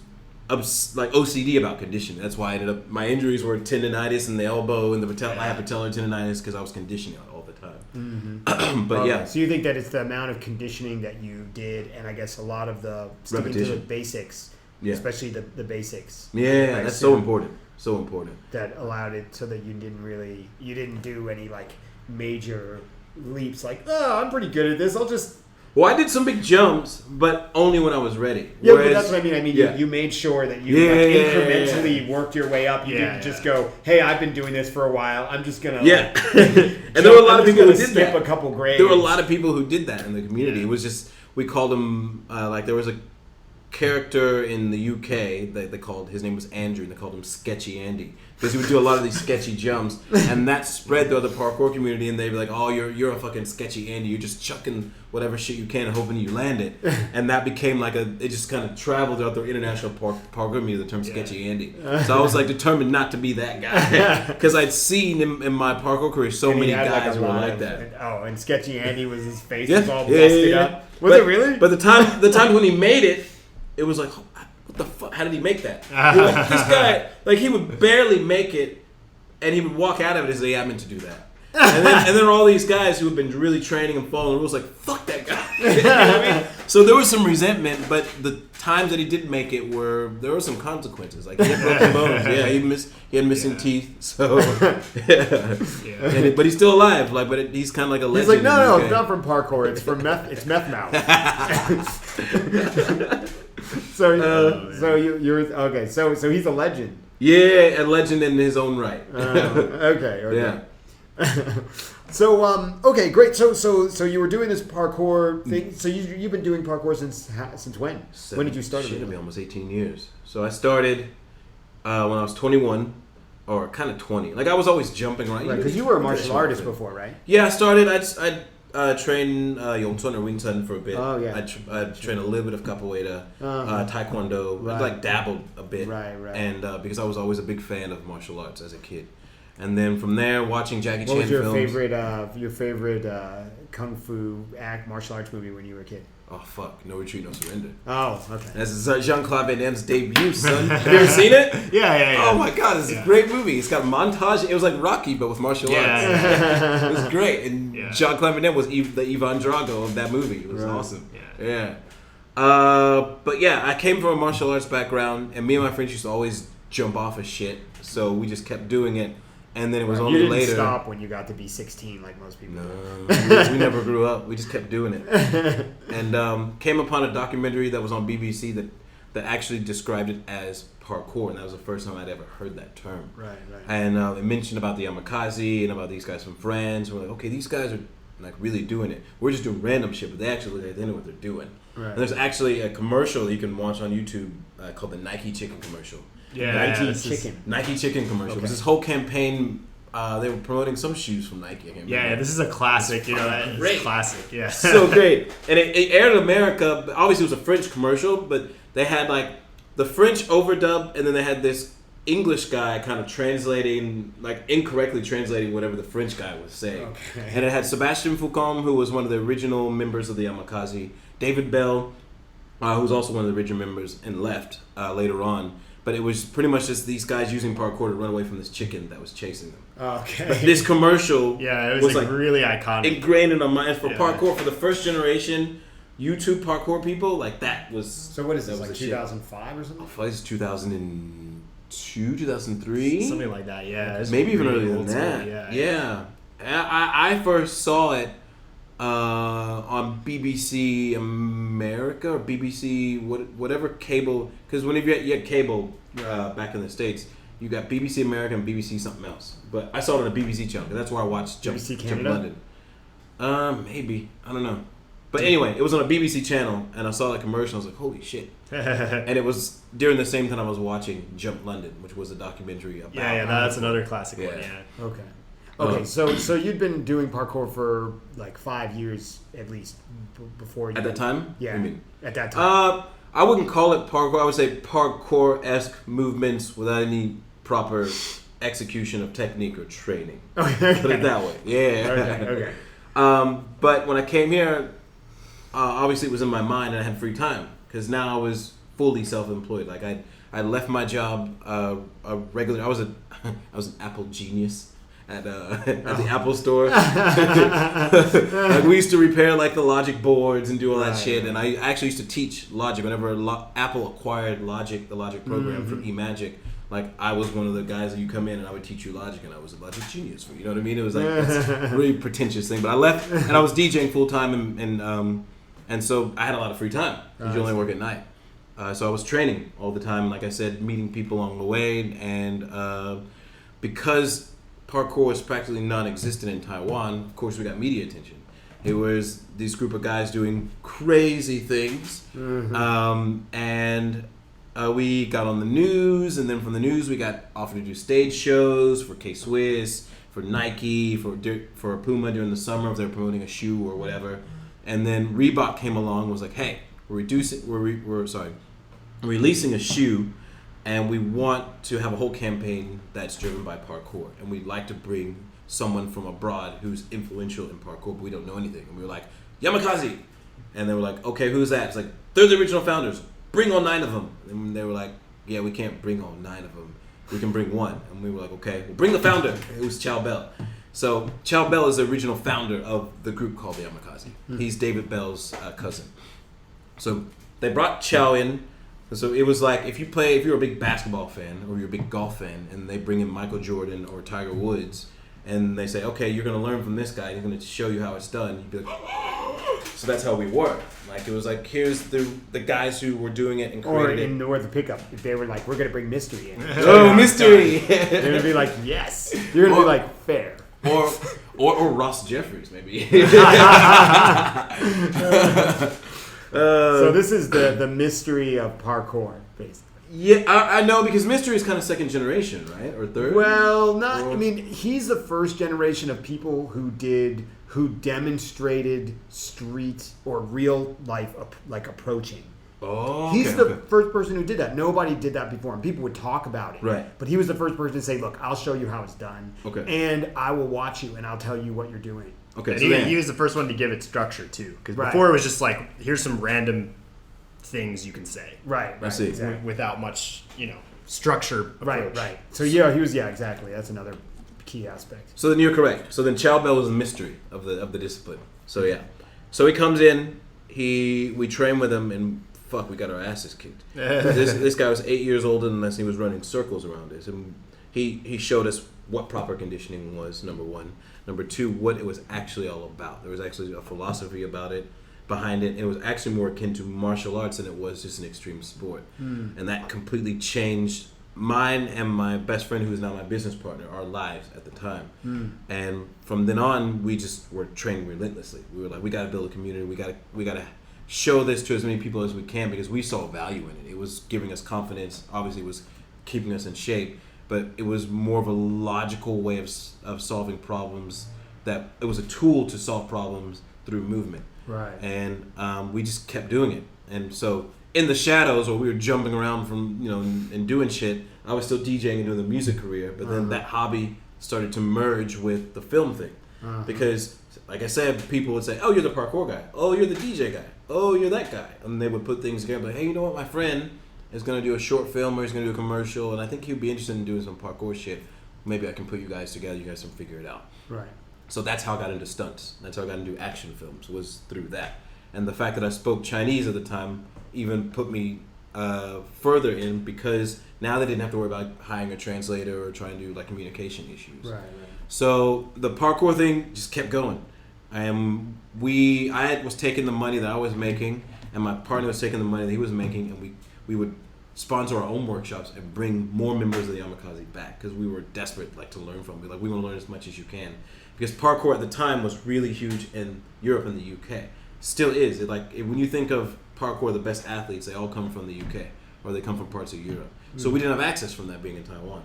like OCD about conditioning. That's why I ended up, my injuries were tendonitis in the elbow and I have patellar tendonitis because I was conditioning all the time. Mm-hmm. But So you think that it's the amount of conditioning that you did, and I guess a lot of the sticking to the basics, especially the basics. Yeah, that's so important. So important. That allowed it so that you didn't do any like major leaps like, oh, I'm pretty good at this, I'll just... Well, I did some big jumps, but only when I was ready. Yeah, but that's what I mean. I mean, you made sure that you incrementally worked your way up. You didn't just go, hey, I've been doing this for a while, I'm just going to... And there were a lot of people who did skip that. a couple grades. There were a lot of people who did that in the community. It was just, we called them, like there was a character in the UK that they called, his name was Andrew, and they called him Sketchy Andy, because he would do a lot of these sketchy jumps, and that spread throughout the parkour community, and they'd be like, oh, you're a fucking Sketchy Andy, you're just chucking whatever shit you can and hoping you land it. And that became like it just kind of traveled throughout the international parkour community, the term Sketchy Andy. So I was like determined not to be that guy, because I'd seen in my parkour career so many guys who were like that. And Sketchy Andy was, his face was all busted up. Was it really? But the time when he made it, it was like, what the fuck? How did he make that? Like, this guy, like, he would barely make it, and he would walk out of it and say, yeah, I meant to do that. And then there were all these guys who had been really training and following the rules, like, fuck that guy. You know what I mean? So there was some resentment, but the times that he did make it there were some consequences. Like he had broken bones. Yeah, he had missing teeth. So, but he's still alive. Like, but he's kind of like a legend. He's like, no, it's not from parkour. It's from meth. It's meth mouth. So you're okay. So he's a legend. Yeah, a legend in his own right. Okay. Yeah. So okay, great. So you were doing this parkour thing. So you've been doing parkour since when? When did you start? It'll be almost 18 years. So I started when I was 21, or kind of 20. Like I was always jumping around. Right, because you were a martial artist before, right? Yeah, I started. I trained Yong Chun or Wing Chun for a bit. Oh yeah. I trained a little bit of capoeira, Taekwondo. Right. I like dabbled a bit. Right. And because I was always a big fan of martial arts as a kid. And then from there, watching Jackie Chan films. What was films. your favorite kung fu martial arts movie when you were a kid? Oh fuck! No Retreat, No Surrender. Oh, okay. That's Jean-Claude Van Damme's debut, son. Have you ever seen it? Yeah. Oh my god, it's a great movie. It's got montage. It was like Rocky, but with martial arts. Yeah. It was great. And Jean-Claude Van Damme was the Ivan Drago of that movie. It was awesome. Yeah. But yeah, I came from a martial arts background, and me and my friends used to always jump off of shit. So we just kept doing it. And then it was only later. You later. didn't stop when you got to be 16 like most people. No, we never grew up. We just kept doing it. And came upon a documentary that was on BBC that actually described it as parkour, and that was the first time I'd ever heard that term. Right. And it mentioned about the Yamakasi and about these guys from France. We're like, okay, these guys are like really doing it. We're just doing random shit, but they actually look like they know what they're doing. Right. And there's actually a commercial that you can watch on YouTube called the Nike Chicken commercial. Nike Chicken commercial. Okay. It was this whole campaign. They were promoting some shoes from Nike. This is a classic. It's great. Classic. Yeah. So great. And it aired in America. Obviously, it was a French commercial, but they had like the French overdub, and then they had this English guy kind of translating, like incorrectly translating whatever the French guy was saying. Okay. And it had Sebastian Foucault, who was one of the original members of the Yamakasi, David Bell, who was also one of the original members and left later on. But it was pretty much just these guys using parkour to run away from this chicken that was chasing them. Okay. But this commercial it was like really iconic. Ingrained in our minds for parkour, for the first generation YouTube parkour people. Like that was... So what is this, like 2005 or something? Oh, this is 2002, 2003? Something like that, yeah. Maybe even really earlier than that. Yeah. I first saw it on BBC America or BBC whatever cable, because whenever you had cable back in the States, you got BBC America and BBC something else. But I saw it on a BBC channel, because that's where I watched Jump London. Maybe, I don't know. But anyway, it was on a BBC channel, and I saw that commercial. I was like, holy shit. And it was during the same time I was watching Jump London, which was a documentary about... Yeah, that's another classic one, Okay. Okay, so you'd been doing parkour for like 5 years at least before you... At that time? Yeah, What do you mean? at that time. I wouldn't call it parkour. I would say parkour-esque movements without any proper execution of technique or training. Okay. Put it that way. Yeah. Okay. But when I came here, obviously it was in my mind and I had free time, because now I was fully self-employed. Like I left my job regular. I was an Apple genius at the Apple store. Like we used to repair like the Logic boards and do all that shit. And I actually used to teach Logic whenever Apple acquired Logic, the Logic program from eMagic. Like I was one of the guys that you come in and I would teach you Logic, and I was a Logic genius for you. Know what I mean? It was like this really pretentious thing. But I left and I was DJing full time, and so I had a lot of free time. You only work at night. So I was training all the time, like I said, meeting people along the way, and because parkour was practically non-existent in Taiwan, of course we got media attention. It was this group of guys doing crazy things, and we got on the news, and then from the news we got offered to do stage shows for K-Swiss, for Nike, for Puma during the summer if they were promoting a shoe or whatever. And then Reebok came along and was like, hey, we're releasing a shoe, and we want to have a whole campaign that's driven by parkour, and we'd like to bring someone from abroad who's influential in parkour, but we don't know anything. And we were like, Yamakasi. And they were like, okay, who's that? It's like, they're the original founders. Bring all 9 of them. And they were like, yeah, we can't bring all 9 of them. We can bring 1. And we were like, okay, well, bring the founder. It was Chow Bell. So Chow Bell is the original founder of the group called the Yamakasi. He's David Bell's cousin. So they brought Chow in. So it was like if you're a big basketball fan or you're a big golf fan, and they bring in Michael Jordan or Tiger Woods, and they say, okay, you're going to learn from this guy. He's going to show you how it's done. You'd be like, so that's how we were. Like it was like here's the guys who were doing it and created or the pickup. If they were like, we're going to bring mystery in. Oh, mystery! They're going to be like, yes. You're going to be like, fair. Or Ross Jeffries maybe. So this is the mystery of parkour, basically. Yeah, I know because mystery is kind of second generation, right, or third. Well, not. I mean, he's the first generation of people who demonstrated street or real life like approaching. Oh, he's the first person who did that. Nobody did that before, and people would talk about it. Right. But he was the first person to say, "Look, I'll show you how it's done. Okay. And I will watch you, and I'll tell you what you're doing." Okay. And he was the first one to give it structure too, because before it was just like, here's some random things you can say. Right. I see. Exactly. Without much, structure. Approach. Right. So yeah, he was exactly. That's another key aspect. So then you're correct. So then Chow Bell was the mystery of the discipline. So yeah. So he comes in, we train with him, and fuck, we got our asses kicked. This guy was 8 years older than us, and he was running circles around us. And he showed us what proper conditioning was, number one. Number two, what it was actually all about. There was actually a philosophy about it, behind it. It was actually more akin to martial arts than it was just an extreme sport. And that completely changed mine and my best friend, who is now my business partner, our lives at the time. And from then on, we just were training relentlessly. We were like, we got to build a community. We got to show this to as many people as we can, because we saw value in it. It was giving us confidence. Obviously, it was keeping us in shape, but it was more of a logical way of solving problems. That it was a tool to solve problems through movement. Right. And we just kept doing it. And so in the shadows, while we were jumping around from, and doing shit, I was still DJing and doing the music career. But then that hobby started to merge with the film thing. Because, like I said, people would say, oh, you're the parkour guy. Oh, you're the DJ guy. Oh, you're that guy. And they would put things together. Like, hey, you know what? My friend is going to do a short film, or he's going to do a commercial, and I think he'd be interested in doing some parkour shit. Maybe I can put you guys together. You guys can figure it out. Right. So that's how I got into stunts. That's how I got into action films, was through that. And the fact that I spoke Chinese at the time even put me further in, because now they didn't have to worry about hiring a translator or trying to do like communication issues. Right. So the parkour thing just kept going. I was taking the money that I was making, and my partner was taking the money that he was making, and we would sponsor our own workshops and bring more members of the Yamakasi back, because we were desperate to learn from. We want to learn as much as you can. Because parkour at the time was really huge in Europe and the UK. Still is. When you think of parkour, the best athletes, they all come from the UK, or they come from parts of Europe. So we didn't have access from that being in Taiwan.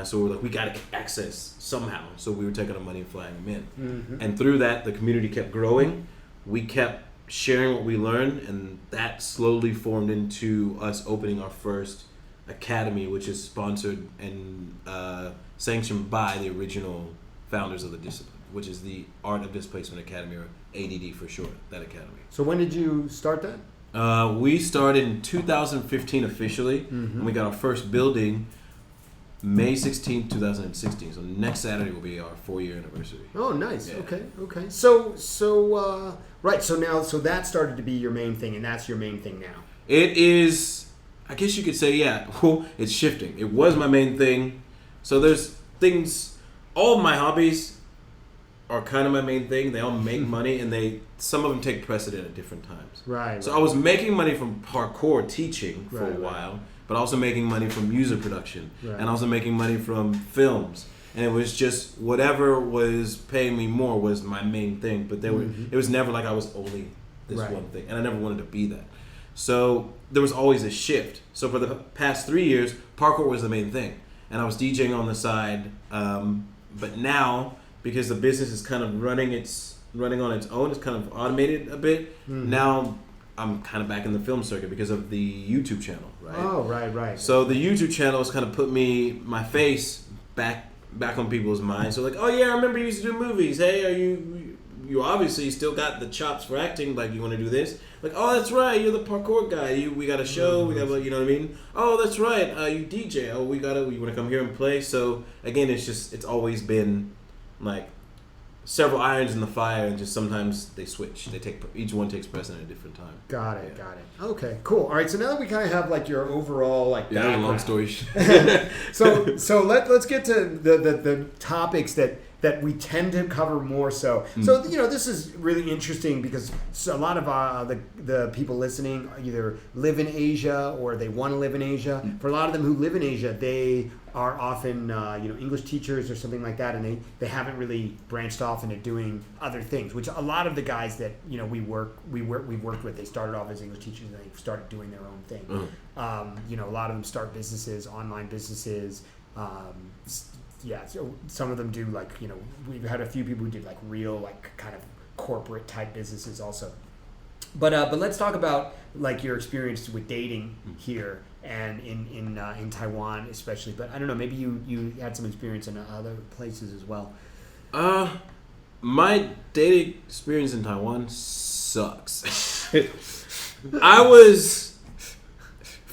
So we're like, we got to get access somehow. So we were taking our money and flying them in. And through that, the community kept growing. We kept sharing what we learned, and that slowly formed into us opening our first academy, which is sponsored and sanctioned by the original founders of the discipline, which is the Art of Displacement Academy, or ADD for short, that academy. So when did you start that? We started in 2015 officially, and we got our first building May 16th, 2016. So next Saturday will be our 4-year anniversary. Oh, nice. Yeah. Okay. So right. So that started to be your main thing, and that's your main thing now. It is, I guess you could say, yeah. Well, it's shifting. It was my main thing. So there's things. All of my hobbies are kind of my main thing. They all make money, and some of them take precedent at different times. Right. So I was making money from parkour teaching for a while, but also making money from music production, and also making money from films. And it was just whatever was paying me more was my main thing. But it was never like I was only this one thing, and I never wanted to be that. So there was always a shift. So for the past 3 years, parkour was the main thing, and I was DJing on the side. But now, because the business is kind of running on its own, it's kind of automated a bit. Now I'm kind of back in the film circuit because of the YouTube channel, right? Oh, right. So the YouTube channel has kind of put my face back on people's minds. So like, oh yeah, I remember you used to do movies. Hey, are you obviously still got the chops for acting? Like, you want to do this? Like, oh, that's right, you're the parkour guy. We got a show. We got, you know what I mean? Oh, that's right. You DJ. Oh, you want to come here and play? So again, it's always been like several irons in the fire, and just sometimes they switch. Each one takes precedent at a different time. Got it. Okay, cool. All right, so now that we kind of have like your overall like Yeah, long story. so let's get to the topics that we tend to cover more so. So, this is really interesting because a lot of the people listening either live in Asia or they want to live in Asia. For a lot of them who live in Asia, they are often English teachers or something like that, and they haven't really branched off into doing other things, which a lot of the guys that we've worked with, they started off as English teachers and they started doing their own thing. A lot of them start businesses, online businesses. So some of them do we've had a few people who did like real kind of corporate type businesses also. But let's talk about like your experience with dating here and in Taiwan especially. But I don't know, maybe you had some experience in other places as well. My dating experience in Taiwan sucks. I was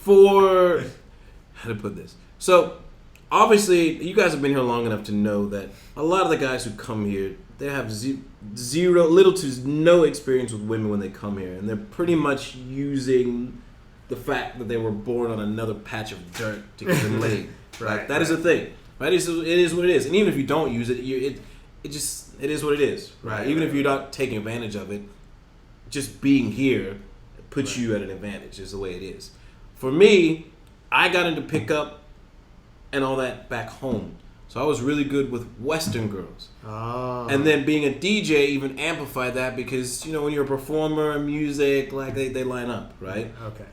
how to put this? So obviously, you guys have been here long enough to know that a lot of the guys who come here, they have little to no experience with women when they come here, and they're pretty much using the fact that they were born on another patch of dirt to get them laid. Right? That is a thing. Right? It is what it is, and even if you don't use it, it is what it is. Right? Even if you're not taking advantage of it, just being here puts you at an advantage. Is the way it is. For me, I got into pickup and all that back home. So I was really good with Western girls. Oh. And then being a DJ even amplified that because, when you're a performer in music, like they line up, right? Okay.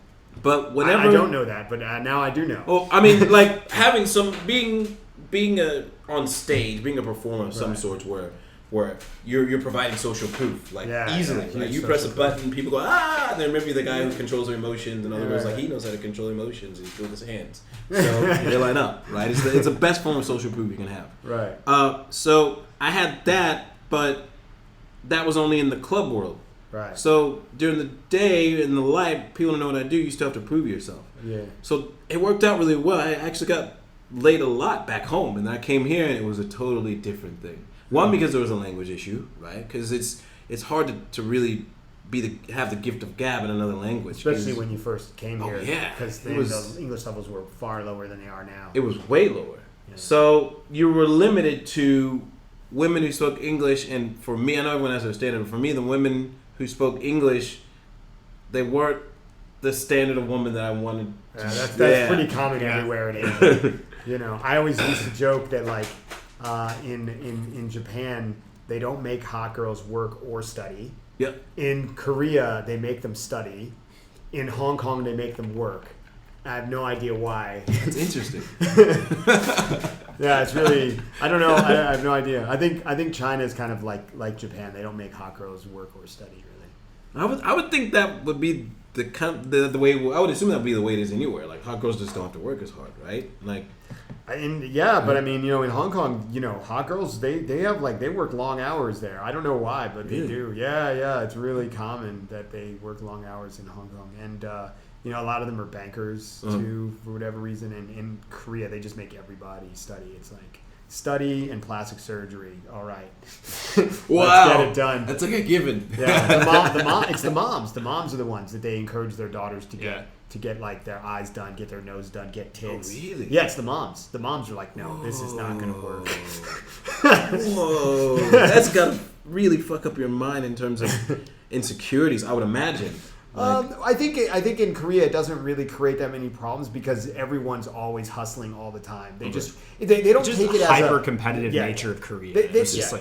But whenever... I don't know that, but now I do know. Well, I mean, like having being on stage, being a performer of some sorts where you're providing social proof, easily. Like you press a button, people go, and then maybe the guy who controls their emotions, and other goes he knows how to control emotions, he's good with his hands. So they line up, right? It's the best form of social proof you can have. Right. So I had that, but that was only in the club world. Right. So during the day in the light, people don't know what I do, you still have to prove yourself. Yeah. So it worked out really well. I actually got laid a lot back home, and I came here and it was a totally different thing. One, because there was a language issue, right? Because it's hard to really have the gift of gab in another language. Especially when you first came here. Oh, yeah. Because the English levels were far lower than they are now. It was way lower. Yeah. So you were limited to women who spoke English, and for me, I know everyone has their standard, but for me, the women who spoke English, they weren't the standard of woman that I wanted. That's pretty common everywhere in Asia. I always used to joke that in Japan, they don't make hot girls work or study. Yep. In Korea, they make them study. In Hong Kong, they make them work. I have no idea why. It's interesting. Yeah, it's really. I don't know. I have no idea. I think China is kind of like Japan. They don't make hot girls work or study really. I would think that would be the way. I would assume that would be the way it is anywhere. Like hot girls just don't have to work as hard, right? Like. But I mean, in Hong Kong, hot girls they have they work long hours there. I don't know why, but they do. Yeah, it's really common that they work long hours in Hong Kong, and a lot of them are bankers too for whatever reason. And in Korea, they just make everybody study. It's like study and plastic surgery. All right, wow, let's get it done. That's like a given. Yeah, it's the moms. The moms are the ones that they encourage their daughters to get. To get their eyes done, get their nose done, get tits. Oh, really? Yeah, it's the moms. The moms are like, no, this is not going to work. Whoa, that's got to really fuck up your mind in terms of insecurities, I would imagine. I think in Korea it doesn't really create that many problems because everyone's always hustling all the time. They they don't just take it as hyper competitive nature of Korea. It's just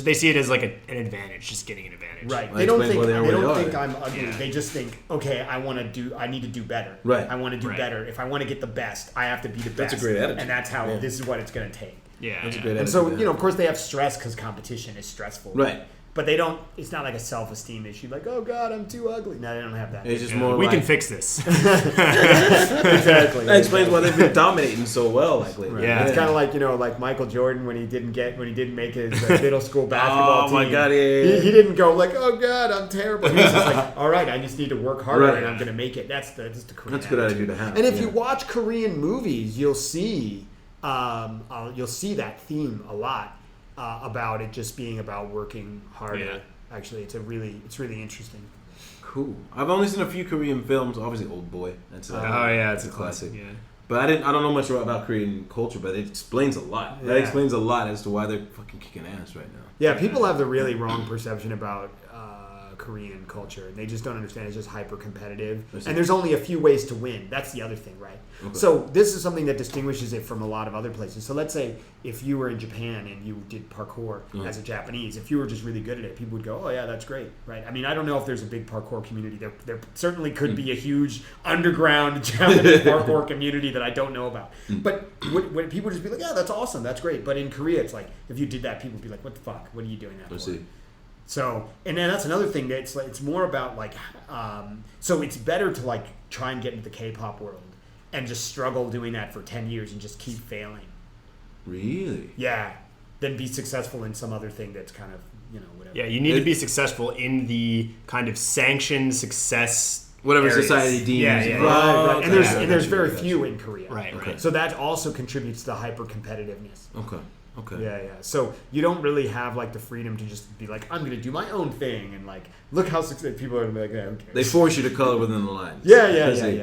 they see it as like an advantage, just getting an advantage. Right. Well, they don't think think I'm ugly. Yeah. They just think, okay, I need to do better. Right. I want to do better. If I want to get the best, I have to be the best. That's a great attitude. And that's how this is what it's going to take. Yeah. That's a great attitude. And so, of course they have stress because competition is stressful. Right. But they don't. It's not like a self-esteem issue. Like, oh God, I'm too ugly. No, they don't have that. It's just more. We can fix this. Exactly. That explains why they've been dominating so well lately. Right. Yeah, it's kind of like like Michael Jordan when he didn't make his middle school basketball team. Oh my God, yeah. He didn't go like, oh God, I'm terrible. He was just like, all right, I just need to work harder and I'm gonna make it. That's the Korean. That's a good attitude to have. And if you watch Korean movies, you'll see that theme a lot. about it just being about working harder. Yeah. Actually, it's really interesting. Cool. I've only seen a few Korean films. Obviously, Old Boy. That's Oh yeah, it's a classic. Yeah. But I don't know much about Korean culture, but it explains a lot. That Yeah. explains a lot as to why they're fucking kicking ass right now. Yeah, people have the really wrong perception about Korean culture. They just don't understand. It's just hyper competitive, and there's only a few ways to win. That's the other thing, right? Okay. So this is something that distinguishes it from a lot of other places. So let's say if you were in Japan and you did parkour as a Japanese, if you were just really good at it, people would go, "Oh yeah, that's great," right? I mean, I don't know if there's a big parkour community. There certainly could be a huge underground Japanese parkour community that I don't know about. But when people just be like, "Yeah, that's awesome, that's great," but in Korea, it's like if you did that, people would be like, "What the fuck? What are you doing that for?" see. So, and then that's another thing that it's more about like, so it's better to like try and get into the K-pop world and just struggle doing that for 10 years and just keep failing. Really? Yeah. Than be successful in some other thing that's kind of, whatever. Yeah, you need to be successful in the kind of sanctioned success. Whatever areas. society deems. Yeah. Right. Okay. And there's very few in Korea. Right. Okay. So that also contributes to the hyper competitiveness. Okay. Yeah. So you don't really have like the freedom to just be like, I'm going to do my own thing and like look how successful people are like, yeah, who cares? They force you to color within the lines. Yeah. Exactly.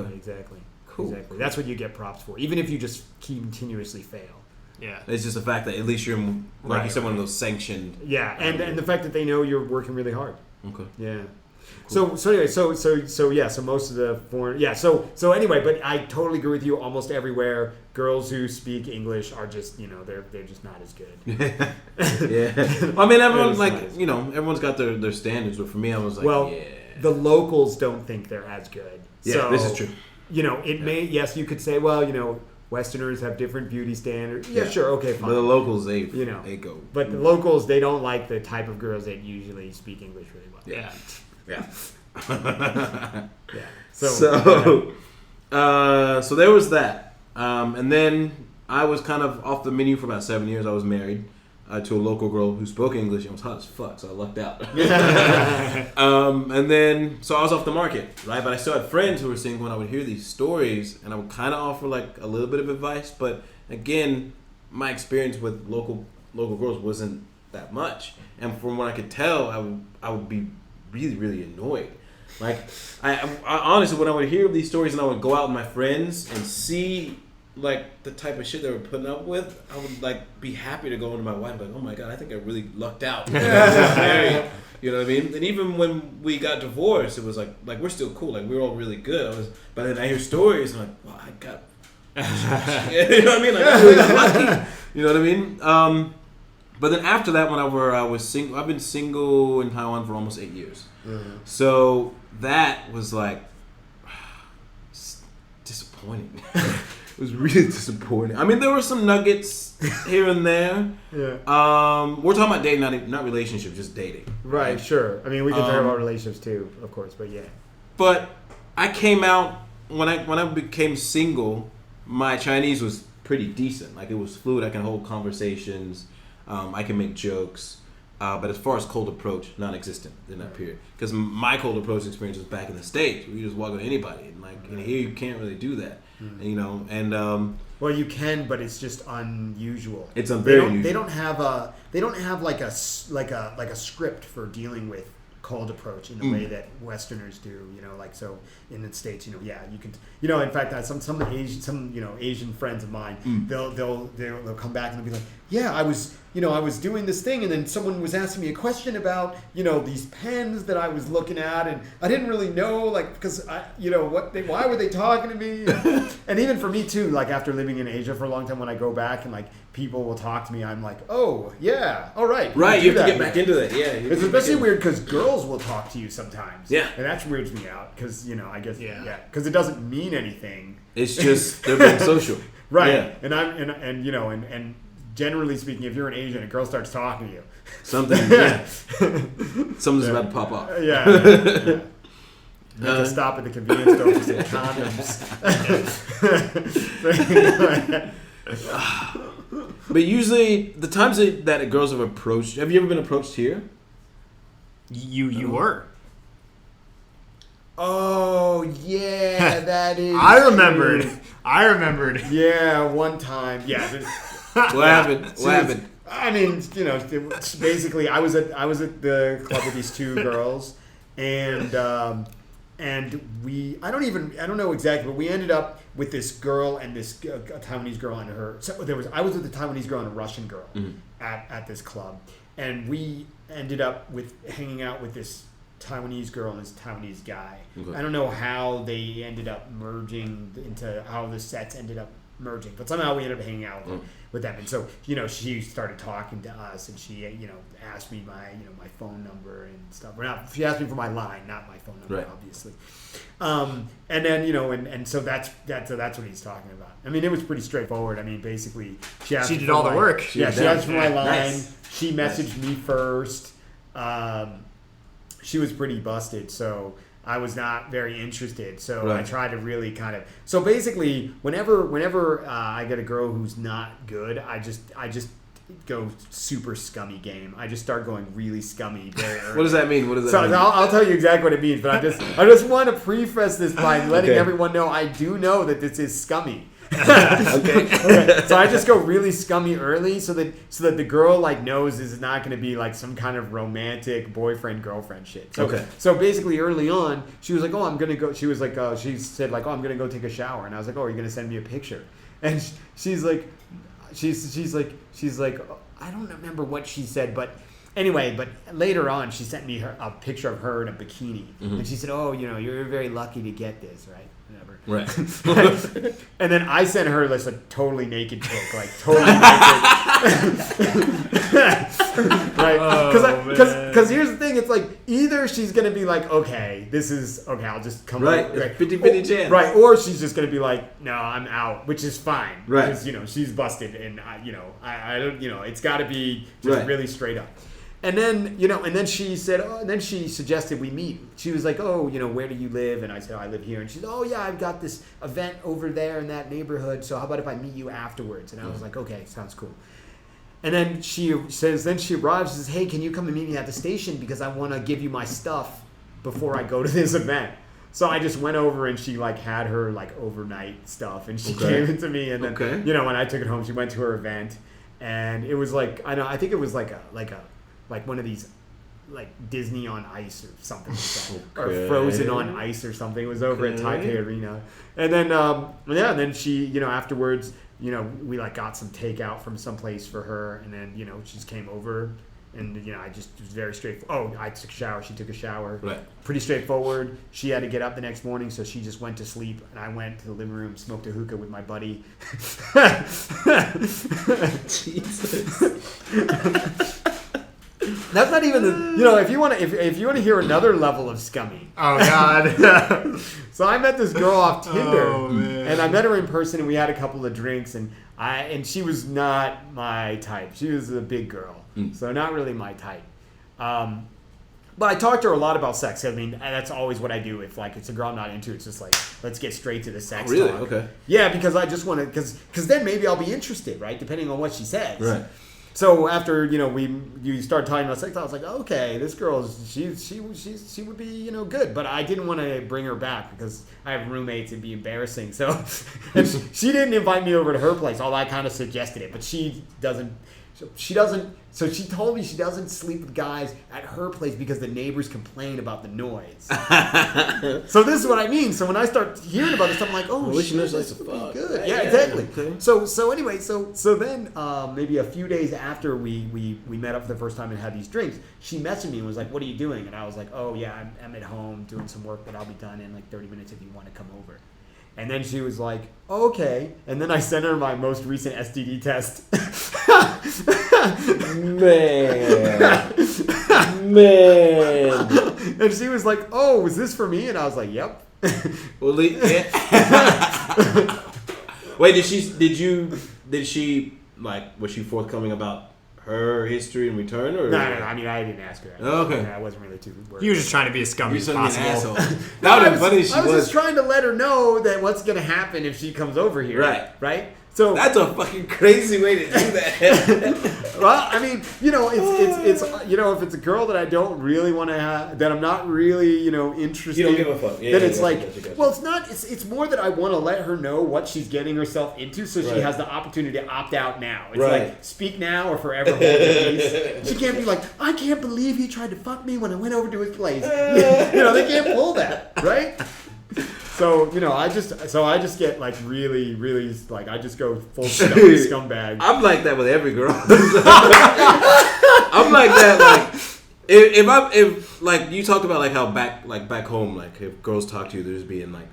Okay. Exactly. Cool. Exactly. That's what you get props for, even if you just continuously fail. Yeah. It's just the fact that at least you're, like you said, one of those sanctioned. Yeah, and the fact that they know you're working really hard. Okay. Yeah. Cool. So anyway, so most of the foreign, so anyway, but I totally agree with you. Almost everywhere, girls who speak English are just they're just not as good. Yeah. I mean, everyone's It's like nice. everyone's got their standards, but for me, I was like, Well, yeah. the locals don't think they're as good. Yeah, So, this is true. May you could say, well, Westerners have different beauty standards. Yeah, Yeah. sure, okay, fine. But the locals, they go. But the locals, they don't like the type of girls that usually speak English really well. Yeah. Yeah. Yeah. So there was that. And then I was kind of off the menu for about 7 years. I was married to a local girl who spoke English and was hot as fuck, so I lucked out. And then, so I was off the market, right? But I still had friends who were single, and I would hear these stories, and I would kind of offer like a little bit of advice. But again, my experience with local girls wasn't that much. And from what I could tell, I would be really, really annoyed. Like, I honestly, when I would hear these stories and I would go out with my friends and see like the type of shit they were putting up with, I would like be happy to go into my wife and be like, oh my god, I think I really lucked out. You know what I mean? And even when we got divorced, it was like we're still cool, like we're all really good. But then I hear stories and I'm like, well, I got you know what I mean? Like I really got lucky. You know what I mean? But then after that, whenever I was single, I've been single in Taiwan for almost 8 years. Mm-hmm. So that was like disappointing. It was really disappointing. I mean, there were some nuggets here and there. Yeah. We're talking about dating, not relationships, just dating. Right, sure. I mean, we can talk about relationships too, of course, but yeah. But I came out when I became single. My Chinese was pretty decent. Like it was fluid. I can hold conversations. I can make jokes. But as far as cold approach, non-existent in that period. Because my cold approach experience was back in the States, where you just walk with anybody, and like here you can't really do that. Mm-hmm. And well, you can, but it's just unusual. It's very unusual. They don't have like a script for dealing with cold approach in the way that Westerners do. Like so in the States, you can. In fact, some Asian friends of mine, they'll come back and they'll be like, yeah, I was doing this thing, and then someone was asking me a question about these pens that I was looking at, and I didn't really know, like, because why were they talking to me? And even for me too, like after living in Asia for a long time, when I go back and like people will talk to me, I'm like, oh yeah, all right, right, you have to get back into that. Yeah, it's especially weird because girls will talk to you sometimes. Yeah, and that weirds me out because I guess because it doesn't mean anything. It's just they're being social, right? Yeah. And generally speaking, if you're an Asian, a girl starts talking to you, something's about to pop off. Yeah. You have to stop at the convenience store for some condoms. But usually, the times that girls have approached, have you ever been approached here? You were. Oh yeah, that is. I remembered. Yeah, one time. Yeah. What happened? I mean, you know, basically, I was at the club with these two girls, and I don't know exactly, but we ended up with this girl and this a Taiwanese girl and her. So I was with a Taiwanese girl and a Russian girl at this club, and we ended up with hanging out with this Taiwanese girl and this Taiwanese guy. Okay. I don't know how they ended up merging into how the sets ended up merging, but somehow we ended up hanging out with them. And so, you know, she started talking to us, and she, you know, asked me my phone number and stuff. She asked me for my line, not my phone number, obviously. And then, you know, and so that's what he's talking about. I mean, it was pretty straightforward. I mean, basically, she did all the work. She asked for my line. Nice. She messaged me first. She was pretty busted, so I was not very interested. So I tried to really kind of. So basically, whenever I get a girl who's not good, I just go super scummy game. I just start going really scummy very early. What does that mean? I'll tell you exactly what it means, but I just want to preface this by letting everyone know I do know that this is scummy. Okay. So I just go really scummy early, so that the girl like knows this is not going to be like some kind of romantic boyfriend girlfriend shit. So basically early on, she was like, "Oh, I'm gonna go." She was like, she said like, "Oh, I'm gonna go take a shower," and I was like, "Oh, are you gonna send me a picture?" And she's like, I don't remember what she said, but. Anyway, but later on, she sent me a picture of her in a bikini, and she said, "Oh, you know, you're very lucky to get this, right?" Right. And then I sent her like a totally naked pic, like totally naked. Right? Because here's the thing, it's like either she's gonna be like, okay, I'll just come right, over, 50-50 chance, right? Or she's just gonna be like, no, I'm out, which is fine, right? Because you know she's busted, and I don't, you know, it's got to be just really straight up. And then, you know, and then she said, and then she suggested we meet. She was like, "Oh, you know, where do you live?" And I said, "Oh, I live here." And she said, "Oh, yeah, I've got this event over there in that neighborhood. So how about if I meet you afterwards?" And I was like, "Okay, sounds cool." And then she arrives and says, "Hey, can you come and meet me at the station because I want to give you my stuff before I go to this event." So I just went over and she like had her like overnight stuff and she gave it to me. And then, you know, when I took it home, she went to her event and it was like, I think it was like one of these, like Disney on Ice or something like that, or Frozen on Ice or something. It was over at Taipei Arena, and then and then she, you know, afterwards, you know, we like got some takeout from someplace for her, and then you know she just came over, and you know I just was very straightforward. Oh, I took a shower. She took a shower. Right. Pretty straightforward. She had to get up the next morning, so she just went to sleep, and I went to the living room, smoked a hookah with my buddy. Jesus. That's not even the, you know, if you want to hear another level of scummy. Oh God. So I met this girl off Tinder, and I met her in person, and we had a couple of drinks, and she was not my type. She was a big girl, so not really my type. But I talked to her a lot about sex. I mean, that's always what I do. If like it's a girl I'm not into, it's just like let's get straight to the sex. Really? Talk. Okay. Yeah, because I just want to, because then maybe I'll be interested, right? Depending on what she says. Right. So after, you know, you start talking about sex, I was like, okay, this girl, she would be, you know, good. But I didn't want to bring her back because I have roommates, it'd be embarrassing. So and she didn't invite me over to her place, although I kind of suggested it. But she doesn't. So she told me she doesn't sleep with guys at her place because the neighbors complain about the noise. So this is what I mean. So when I start hearing about this, I'm like, oh, she knows that's pretty good. Yeah, exactly. Okay. So anyway, so then maybe a few days after we met up for the first time and had these drinks, she messaged me and was like, "What are you doing?" And I was like, "Oh yeah, I'm at home doing some work, but I'll be done in like 30 minutes if you want to come over." And then she was like, oh, "Okay." And then I sent her my most recent STD test. Man. And she was like, "Oh, was this for me?" And I was like, "Yep." Well, wait, did she like, was she forthcoming about her history in return, or? No. I mean, I didn't ask her. Okay. I wasn't really too worried. You were just trying to be as scummy as possible. That would be funny if she was. I was just trying to let her know that what's going to happen if she comes over here. Right. Right? So that's a fucking crazy way to do that. Well, I mean, it's if it's a girl that I don't really want to have, that I'm not really, interested. You don't give a fuck. Then it's well, it's not. It's more that I want to let her know what she's getting herself into, so she has the opportunity to opt out now. It's like speak now or forever hold your peace. She can't be like, I can't believe he tried to fuck me when I went over to his place. They can't pull that, right? So, I just get like really, really like I just go full scumbag. I'm like that with every girl. I'm like that like if like you talked about like how back home, like if girls talk to you, they're just being like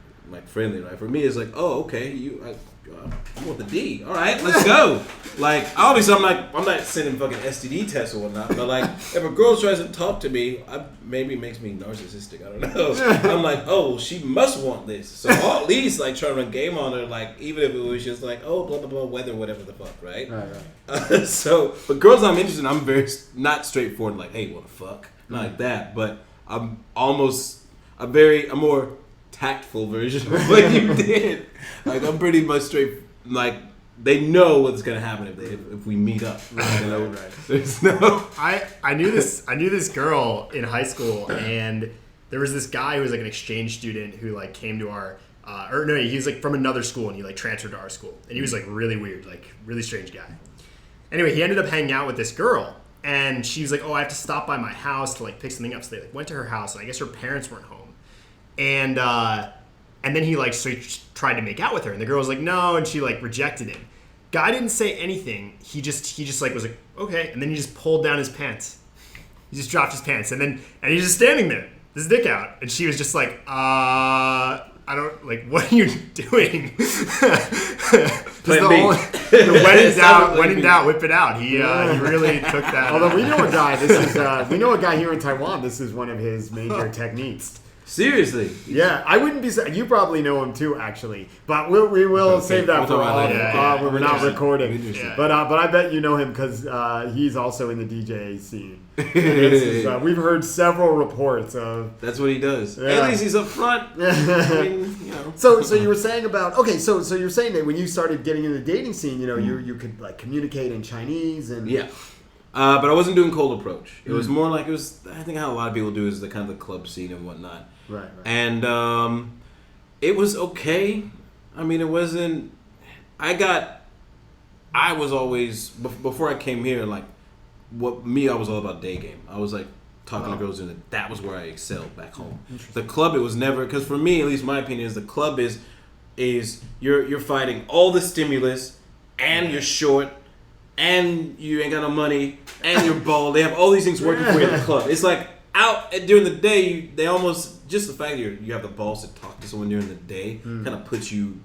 friendly, right? For me, it's like, oh, okay, you want the D? All right, let's go. Like obviously, I'm not sending fucking STD tests or whatnot, but like if a girl tries to talk to me, maybe it makes me narcissistic. I don't know. I'm like, oh, she must want this, so I'll at least like try to run game on her, like even if it was just like, oh, blah blah blah, weather, whatever the fuck, right? Right. But girls I'm interested in, I'm very not straightforward. Like, hey, what the fuck? Not like that, but I'm almost a more tactful version of what you did. Like I'm pretty much straight. Like they know what's gonna happen if we meet up. Right. There's no. I knew this girl in high school, and there was this guy who was like an exchange student who like came to our. He was like from another school, and he like transferred to our school, and he was like really weird, like really strange guy. Anyway, he ended up hanging out with this girl, and she was like, "Oh, I have to stop by my house to like pick something up." So they like went to her house, and I guess her parents weren't home. And then he tried to make out with her, and the girl was like no, and she like rejected him. Guy didn't say anything. He just like was like okay, and then he just pulled down his pants. He just dropped his pants, and he's just standing there, his dick out, and she was just like I don't like what are you doing? When in doubt, whip it out. He really took that. Although we know a guy. We know a guy here in Taiwan. This is one of his major techniques. Seriously? Yeah, I wouldn't be. You probably know him too, actually. But we will save that for when we're not recording. Yeah. But I bet you know him because he's also in the DJ scene. We've heard several reports of. That's what he does. Yeah. At least he's up front. I mean, So you were saying about so you're saying that when you started getting in the dating scene, you could like communicate in Chinese and but I wasn't doing cold approach. It was more like I think how a lot of people do is the kind of the club scene and whatnot. Right. And it was okay. I mean, it wasn't. I was always before I came here like. I was all about day game. I was like talking to girls, and that was where I excelled back home. The club, it was never, because for me, at least my opinion is the club is you're fighting all the stimulus, and you're short, and you ain't got no money, and you're bald. They have all these things working for you at the club. It's like out during the day, they almost just the fact that you have the balls to talk to someone during the day kind of puts you.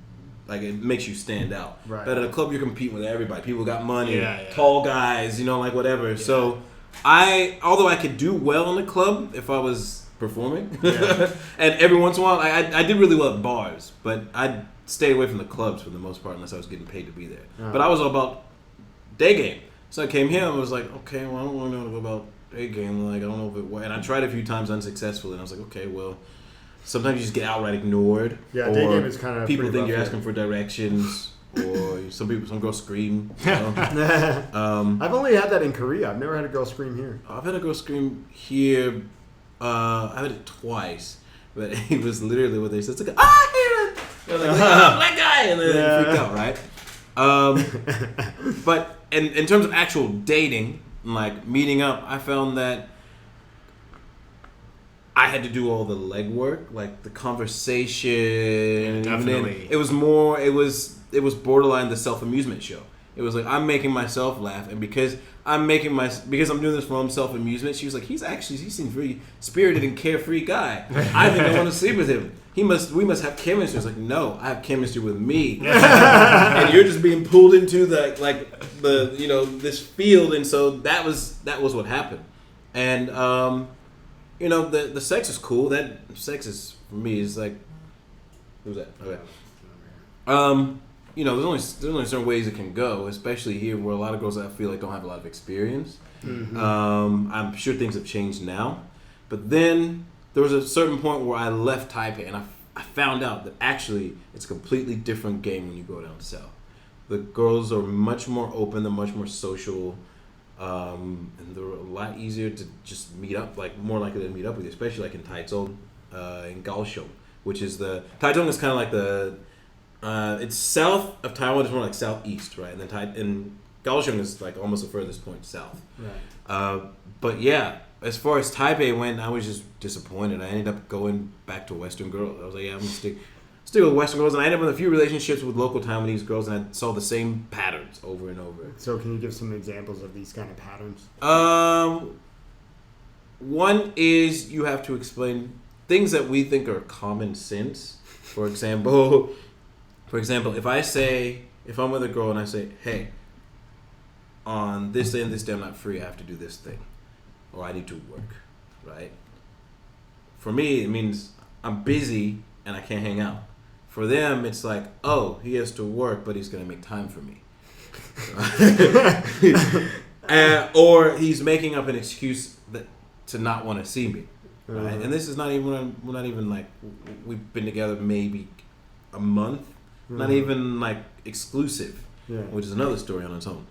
Like it makes you stand out. Right. But at a club, you're competing with everybody. People got money, tall guys, like whatever. Yeah. So although I could do well in the club if I was performing, and every once in a while, I did really well at bars, but I'd stay away from the clubs for the most part unless I was getting paid to be there. But I was all about day game. So I came here and I was like, okay, well, I don't really know about day game. Like I don't know if it worked. And I tried a few times unsuccessfully, and I was like, okay, well. Sometimes you just get outright ignored. Yeah, day game is kind of people think you're asking for directions, or some girls scream. I've only had that in Korea. I've never had a girl scream here. I've had a girl scream here. I've had it twice, but it was literally what they said. It's like, I hear it. They're like, black guy, and then they freak out, right? But in terms of actual dating, like meeting up, I found that. I had to do all the legwork, like the conversation. Definitely. It was borderline the self-amusement show. It was like I'm making myself laugh, and because I'm doing this for self-amusement, she was like, he seems very spirited and carefree guy. I think I want to sleep with him. We must have chemistry. I was like, no, I have chemistry with me, and you're just being pulled into this field, and so that was what happened, and. The sex is cool. That sex is for me is like, who's that? Okay. There's only certain ways it can go, especially here where a lot of girls I feel like don't have a lot of experience. Mm-hmm. I'm sure things have changed now, but then there was a certain point where I left Taipei and I found out that actually it's a completely different game when you go down south. The girls are much more open. They're much more social. and they're a lot easier to just meet up, like more likely to meet up with you, especially like in Taichung, in Kaohsiung, which is Taichung is kind of like it's south of Taiwan, it's more like southeast, right? And then Kaohsiung is like almost the furthest point south. Right. But yeah, as far as Taipei went, I was just disappointed. I ended up going back to Western girls. I was like, yeah, I'm gonna stick with Western girls, and I ended up with a few relationships with local Taiwanese girls, and I saw the same patterns over and over. So can you give some examples of these kind of patterns? One is you have to explain things that we think are common sense. For example, if I'm with a girl and I say, hey, on this day and this day I'm not free, I have to do this thing, or I need to work, right? For me, it means I'm busy and I can't hang out. For them, it's like, oh, he has to work, but he's going to make time for me. Or he's making up an excuse to not want to see me. Right? And this is not even, we're not even like, we've been together maybe a month, not even like exclusive, which is another story on its own.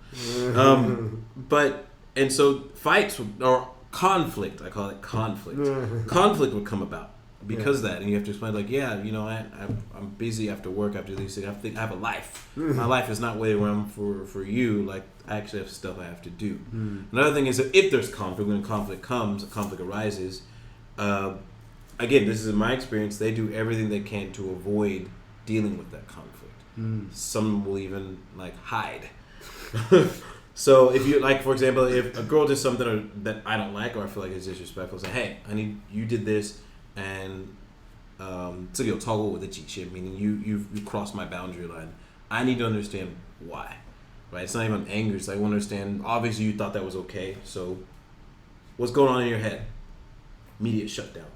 And so fights or conflict, I call it conflict. Conflict would come about because of that, and you have to explain like, I'm busy after work, after these things. I have a life. My life is not waiting around for you. Like I actually have stuff I have to do. Another thing is that if there's conflict, when conflict arises, again, this is in my experience, they do everything they can to avoid dealing with that conflict. Some will even like hide. So if you like, for example, if a girl does something that I don't like or I feel like it's disrespectful, say, hey, I need you did this and 这个有超过我的极限, meaning you crossed my boundary line. I need to understand why. Right? It's not even anger. It's like I want to understand. Obviously, you thought that was okay. So, what's going on in your head? Immediate shutdown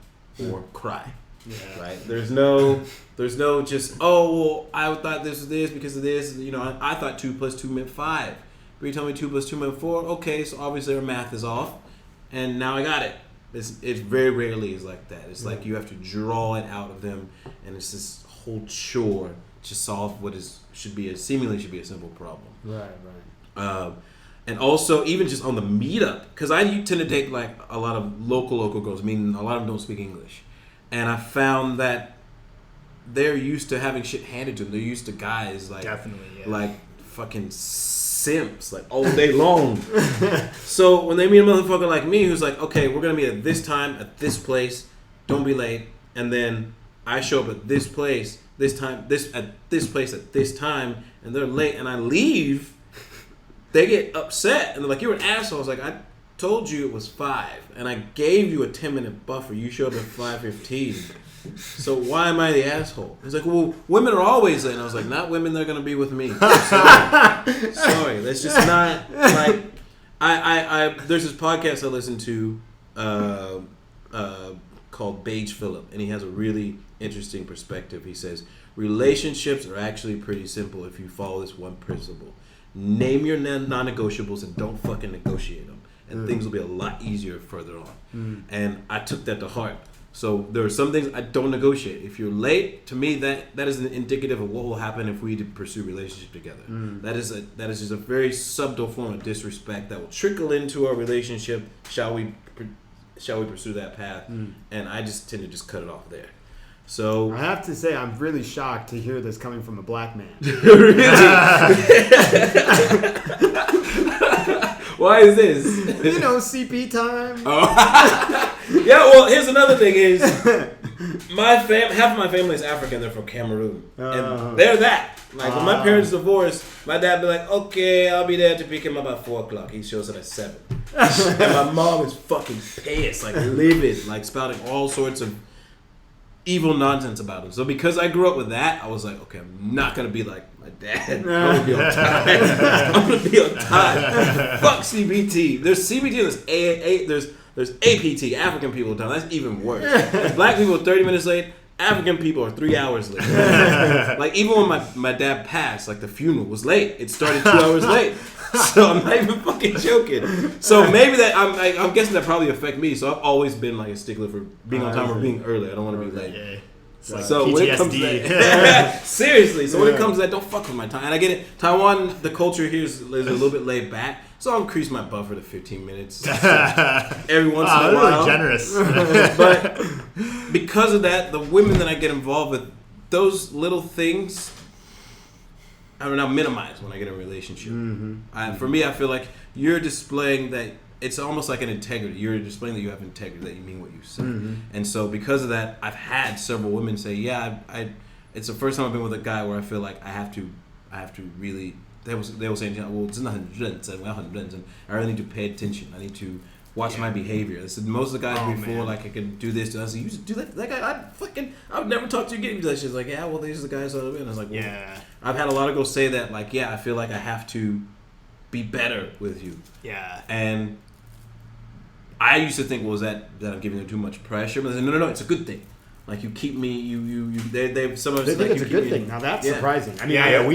or cry. Yeah. Right? There's no just, oh, well, I thought this was this because of this. You know, I thought 2 + 2 meant 5. But you tell me 2 + 2 meant 4. Okay, so obviously our math is off, and now I got it. It's very rarely is like that. It's like you have to draw it out of them, and it's this whole chore to solve what should be a simple problem. Right. And also, even just on the meetup, because I tend to date like a lot of local girls, meaning a lot of them don't speak English. And I found that they're used to having shit handed to them. They're used to guys like, like fucking simps, like all day long. So when they meet a motherfucker like me who's like, okay, we're going to meet at this time, at this place, don't be late. And then I show up at this place, at this place at this time, and they're late, and I leave. They get upset, and they're like, you're an asshole. I was like, I told you it was 5, and I gave you a 10-minute buffer. You showed up at 5:15. So why am I the asshole? He's like, well, women are always late. And I was like, not women that are going to be with me. Sorry. That's just not, like, there's this podcast I listen to called Beige Phillip, and he has a really interesting perspective. He says, relationships are actually pretty simple if you follow this one principle. Name your non-negotiables and don't fucking negotiate them. And things will be a lot easier further on. And I took that to heart. So there are some things I don't negotiate. If you're late, to me that is indicative of what will happen if we pursue a relationship together. That is just a very subtle form of disrespect that will trickle into our relationship. Shall we pursue that path? And I just tend to just cut it off there. So I have to say, I'm really shocked to hear this coming from a black man. Why is this? You know, CP time. Oh. Yeah, well, here's another thing is, half of my family is African. They're from Cameroon. And they're that. Like, when my parents divorced, my dad be like, okay, I'll be there to pick him up at 4 o'clock. He shows up at 7. And my mom is fucking pissed, like livid, like spouting all sorts of evil nonsense about him. So because I grew up with that, I was like, okay, I'm not going to be like my dad. I'm going to be on time. I'm going to be on time. Fuck CBT. There's CBT, there's APT, African people time. That's even worse. Black people are 30 minutes late. African people are 3 hours late. Like, even when my dad passed, like, the funeral was late. It started 2 hours late. So I'm not even fucking joking. So maybe that, I'm guessing that probably affect me. So I've always been like a stickler for being on time or being early. I don't want to be late. It's like So when it comes to PTSD. that, seriously. So when it comes to that, don't fuck with my time. And I get it. Taiwan, the culture here is a little bit laid back, so I'll increase my buffer to 15 minutes every once in a Really while. generous. But because of that, the women that I get involved with, those little things, I mean, I minimize when I get in a relationship. For me, I feel like you're displaying that. It's almost like an integrity. You're displaying that you have integrity, that you mean what you say. And so because of that, I've had several women say, yeah, it's the first time I've been with a guy where I feel like I have to really, they were saying, well, it's not 100%, I really need to pay attention. I need to watch my behavior. I said, most of the guys before, like, I can do this. I said, you just do that. That guy, I would never talk to you again. She's like, yeah, well, these are the guys. And I was like, well, yeah. I've had a lot of girls say that, like, yeah, I feel like I have to be better with you. Yeah. And I used to think, well, that I'm giving them too much pressure. But I said, no, it's a good thing. Like, you keep me, they some of us They think like, it's a good thing. Now that's surprising. I mean,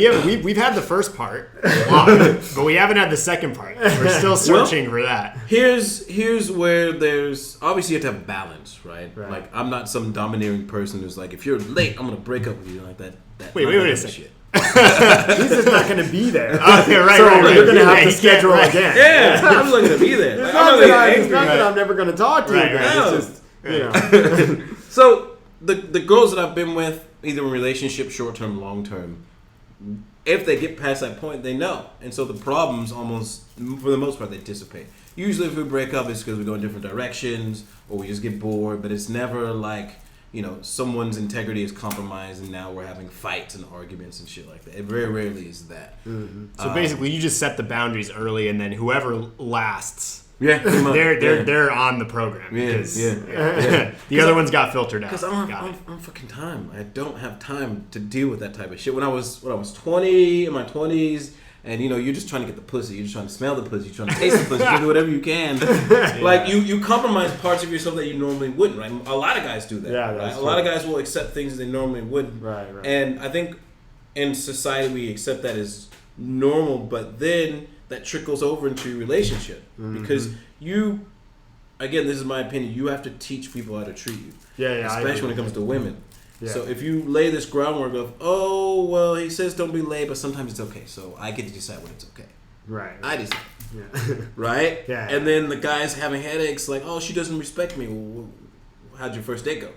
we've had the first part a lot, but we haven't had the second part. We're still searching for that. Here's where there's obviously you have to have balance, right? Like, I'm not some domineering person who's like, if you're late, I'm gonna break up with you like that. Wait a second. Shit. He's just not going to be there. Okay, right. You're going to have to schedule again. Yeah, I'm not going to be there. It's Like, not, I'm that I'm never going to talk to you again. No. It's just, you know. So the girls that I've been with, either in relationship, short term, long term, if they get past that point, they know, and so the problems almost, for the most part, they dissipate. Usually, if we break up, it's because we go in different directions or we just get bored. But it's never like, you know, someone's integrity is compromised and now we're having fights and arguments and shit like that. It very rarely is that. So basically, you just set the boundaries early, and then whoever lasts, they're on the program. Because the other ones got filtered out. Because I don't have fucking time. I don't have time to deal with that type of shit. When I was 20, in my 20s, and you know, you're just trying to get the pussy. You're just trying to smell the pussy. You're trying to taste the pussy. You can do whatever you can. Like, you compromise parts of yourself that you normally wouldn't, right? A lot of guys do that. Yeah, right? A lot of guys will accept things that they normally wouldn't. Right. And I think in society we accept that as normal, but then that trickles over into your relationship. Because you, again, this is my opinion, you have to teach people how to treat you. Especially when it comes to women. Yeah. So if you lay this groundwork of, oh, well, he says don't be late, but sometimes it's okay. So I get to decide when it's okay. Right. I decide. Yeah. Right? Yeah. And then the guy's having headaches like, oh, she doesn't respect me. Well, how'd your first date go?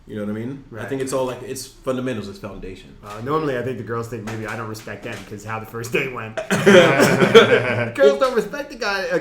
You know what I mean? Right. I think it's all like, it's fundamentals, it's foundation. Normally, I think the girls think maybe I don't respect them because how the first date went. Girls don't respect the guy.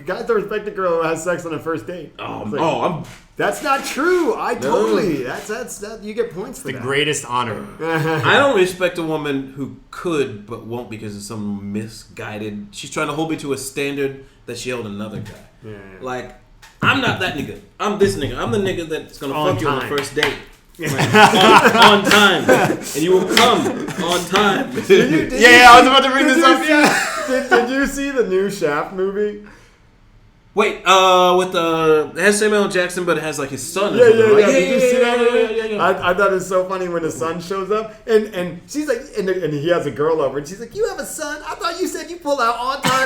Guys don't respect the girl who has sex on a first date. That's not true. That's you get points for the that. greatest honor. I don't respect a woman who could but won't because of some misguided. She's trying to hold me to a standard that she held another guy. Yeah. Like, I'm not that nigga. I'm this nigga. I'm the nigga that's gonna fuck you on the first date. on time. And you will come on time. I was about to bring this up. Did you see the new Shaft movie? Wait, with it has Samuel L. Jackson, but it has like his son. Yeah. Did you see that? I thought it was so funny when the son shows up, and she's like, and he has a girl over, and she's like, "You have a son? I thought you said you pull out on time."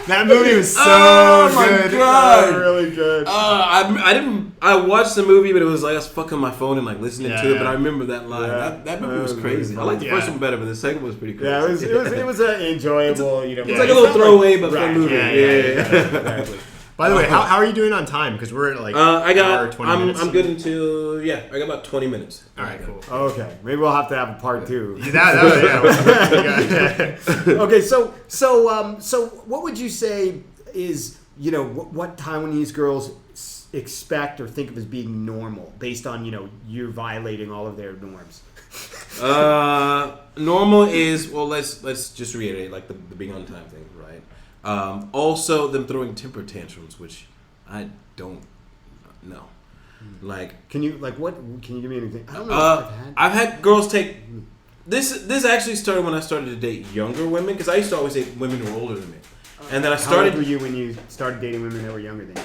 That movie was so good. My God. Really good. I watched the movie, but it was like I was fucking my phone and like listening to it. But I remember that line. Yeah. That movie was crazy. I liked the first one better, but the second one was pretty crazy. Yeah, it was an enjoyable. It's like a little throwaway, but fun movie. Yeah. Exactly. By the way, how are you doing on time? Because we're at like an hour, 20 minutes. I'm good until I got about 20 minutes. All right, cool. Okay, maybe we'll have to have a part 2. Okay, so what would you say is, you know, what Taiwanese girls expect or think of as being normal based on, you know, you're violating all of their norms? Normal is, well, let's just reiterate, like the being on time thing, right? Also, them throwing temper tantrums, which I don't know. Like, can you give me an example? I don't know. I've had girls take this. Actually started when I started to date younger women, because I used to always date women who were older than me, and then I started. How old were you when you started dating women that were younger than you?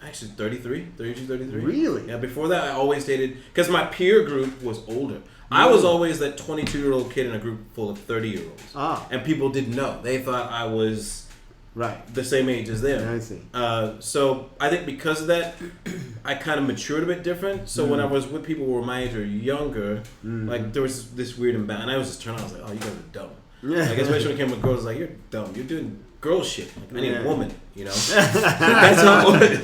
Actually, 33. Really? Yeah. Before that, I always dated, because my peer group was older. I was always that 22-year-old kid in a group full of 30-year-olds. And people didn't know. They thought I was Right. the same age as them. I see. So I think because of that, I kind of matured a bit different. So when I was with people who were my age or younger, like there was this weird imbalance. And I was just turning, I was like, oh, you guys are dumb. Yeah. Like especially when it came with girls, like you're dumb. You're doing girl shit. Like, I need a woman. You know. That's how it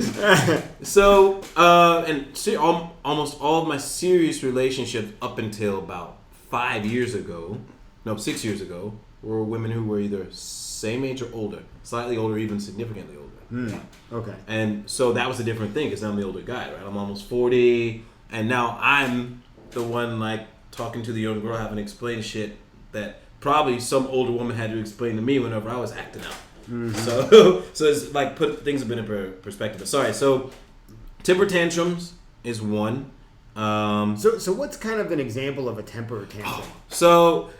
was. So and see, almost all of my serious relationships up until about 6 years ago, were women who were either same age or older, slightly older, even significantly older. Okay. And so that was a different thing because I'm the older guy, right? I'm almost 40, and now I'm the one like talking to the young girl, having to explain shit that probably some older woman had to explain to me whenever I was acting out. So it's like put things a bit in perspective. But sorry, so temper tantrums is one. So what's kind of an example of a temper tantrum? So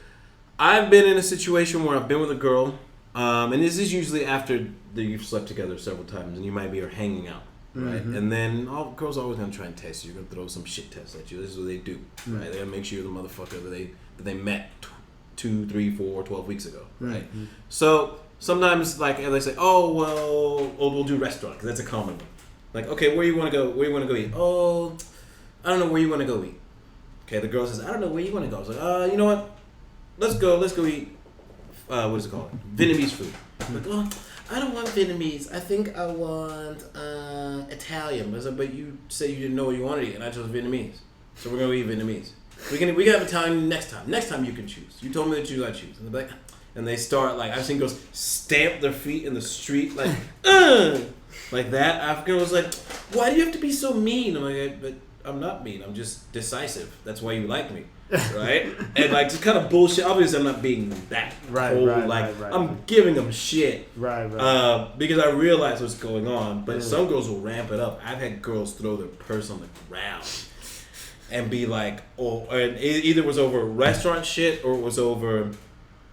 I've been in a situation where I've been with a girl, and this is usually after you've slept together several times and you might be hanging out, right? And then girls are always gonna try and test you. You're gonna throw some shit tests at you. This is what they do, right? They're gonna make sure you're the motherfucker that they met 2, 3, 4, 12 weeks ago, right? So sometimes like they say, we'll do restaurant because that's a common one. Like, okay, where you want to go? Where you want to go eat? Oh, I don't know where you want to go eat. Okay, the girl says, I don't know where you want to go. I was like, you know what? Let's go eat, what is it called? Vietnamese food. I'm like, I don't want Vietnamese. I think I want Italian. I was like, but you said you didn't know what you wanted to eat, and I chose Vietnamese. So we're going to eat Vietnamese. We can have Italian next time. Next time you can choose. You told me that I choose. And they're like, and they start, like, I've seen girls stamp their feet in the street, like, like that. African was like, why do you have to be so mean? I'm like, but I'm not mean. I'm just decisive. That's why you like me. Right? And like just kind of bullshit. Obviously I'm not being that cold. Right. I'm giving them shit. Right. Because I realize what's going on. But some girls will ramp it up. I've had girls throw their purse on the ground and be like, and it either was over restaurant shit or it was over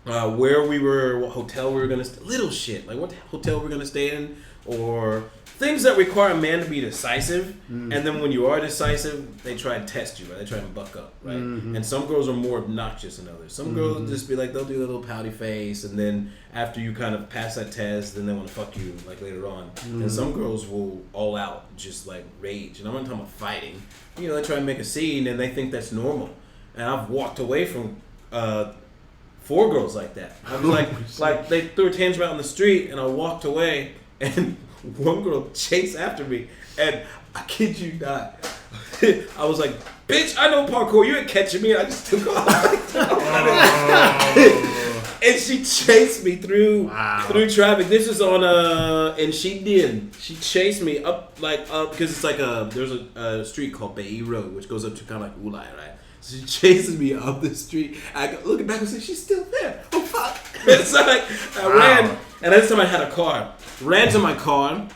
where we were, what hotel we were gonna stay. Little shit. Like what hotel we're gonna stay in, or things that require a man to be decisive, and then when you are decisive, they try and test you, right? They try and buck up, right? And some girls are more obnoxious than others. Some girls just be like, they'll do a little pouty face, and then after you kind of pass that test, then they want to fuck you like later on. And some girls will all out just like rage, and I'm not talking about fighting. You know, they try and make a scene, and they think that's normal. And I've walked away from 4 girls like that. I was like they threw a tantrum out on the street, and I walked away, and one girl chased after me, and I kid you not, I was like, bitch, I know parkour, you ain't catching me, and I just took off. And she chased me through traffic. This is on and she chased me up because it's like there's a street called Bay Road, which goes up to kind of like Ulai, right? So she chases me up the street. I go looking back and say, she's still there. Oh fuck! And so I ran, and this time I had a car. Ran to my car,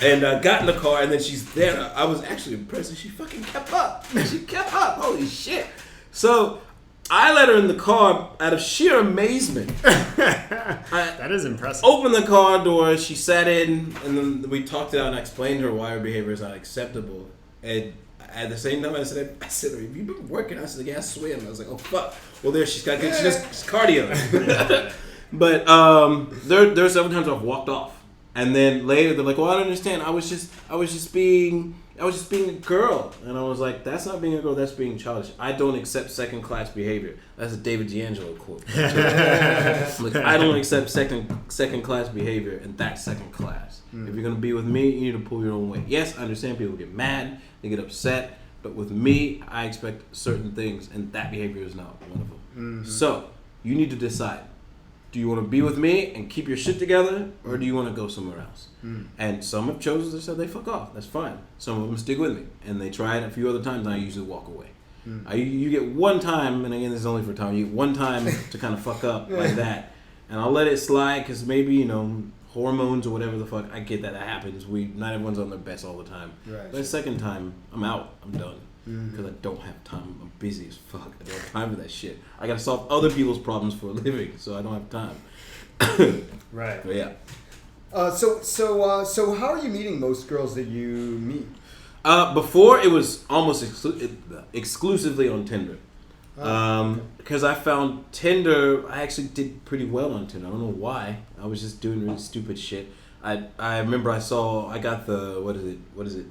and got in the car, and then she's there. I was actually impressed, and she fucking kept up. She kept up. Holy shit! So I let her in the car out of sheer amazement. That is impressive. Opened the car door. She sat in, and then we talked it out, and I explained to her why her behavior is not acceptable. And at the same time, I said, have you been working? I said, yeah, I swim. I was like, oh fuck. Well, there she does cardio. But there are several times I've walked off, and then later they're like, well, I don't understand. I was just being a girl, and I was like, that's not being a girl. That's being childish. I don't accept second class behavior. That's a David D'Angelo quote. Like, I don't accept second class behavior, and that's second class. If you're gonna be with me, you need to pull your own weight. Yes, I understand people get mad, they get upset, but with me, I expect certain things, and that behavior is not one of them. So you need to decide. Do you want to be with me and keep your shit together, or do you want to go somewhere else? And some have chosen to say they fuck off. That's fine. Some of them stick with me, and they try it a few other times, and I usually walk away. You get one time, and again, this is only for time. You get one time to kind of fuck up like that, and I'll let it slide because maybe hormones or whatever the fuck. I get that happens. Not everyone's on their best all the time. Right. But the second time, I'm out. I'm done. Because I don't have time. I'm busy as fuck. I don't have time for that shit. I gotta solve other people's problems for a living, so I don't have time. Right. But yeah. So how are you meeting most girls that you meet? Before it was almost exclusively on Tinder. Because I found Tinder, I actually did pretty well on Tinder. I don't know why. I was just doing really stupid shit. I remember I got the, what is it?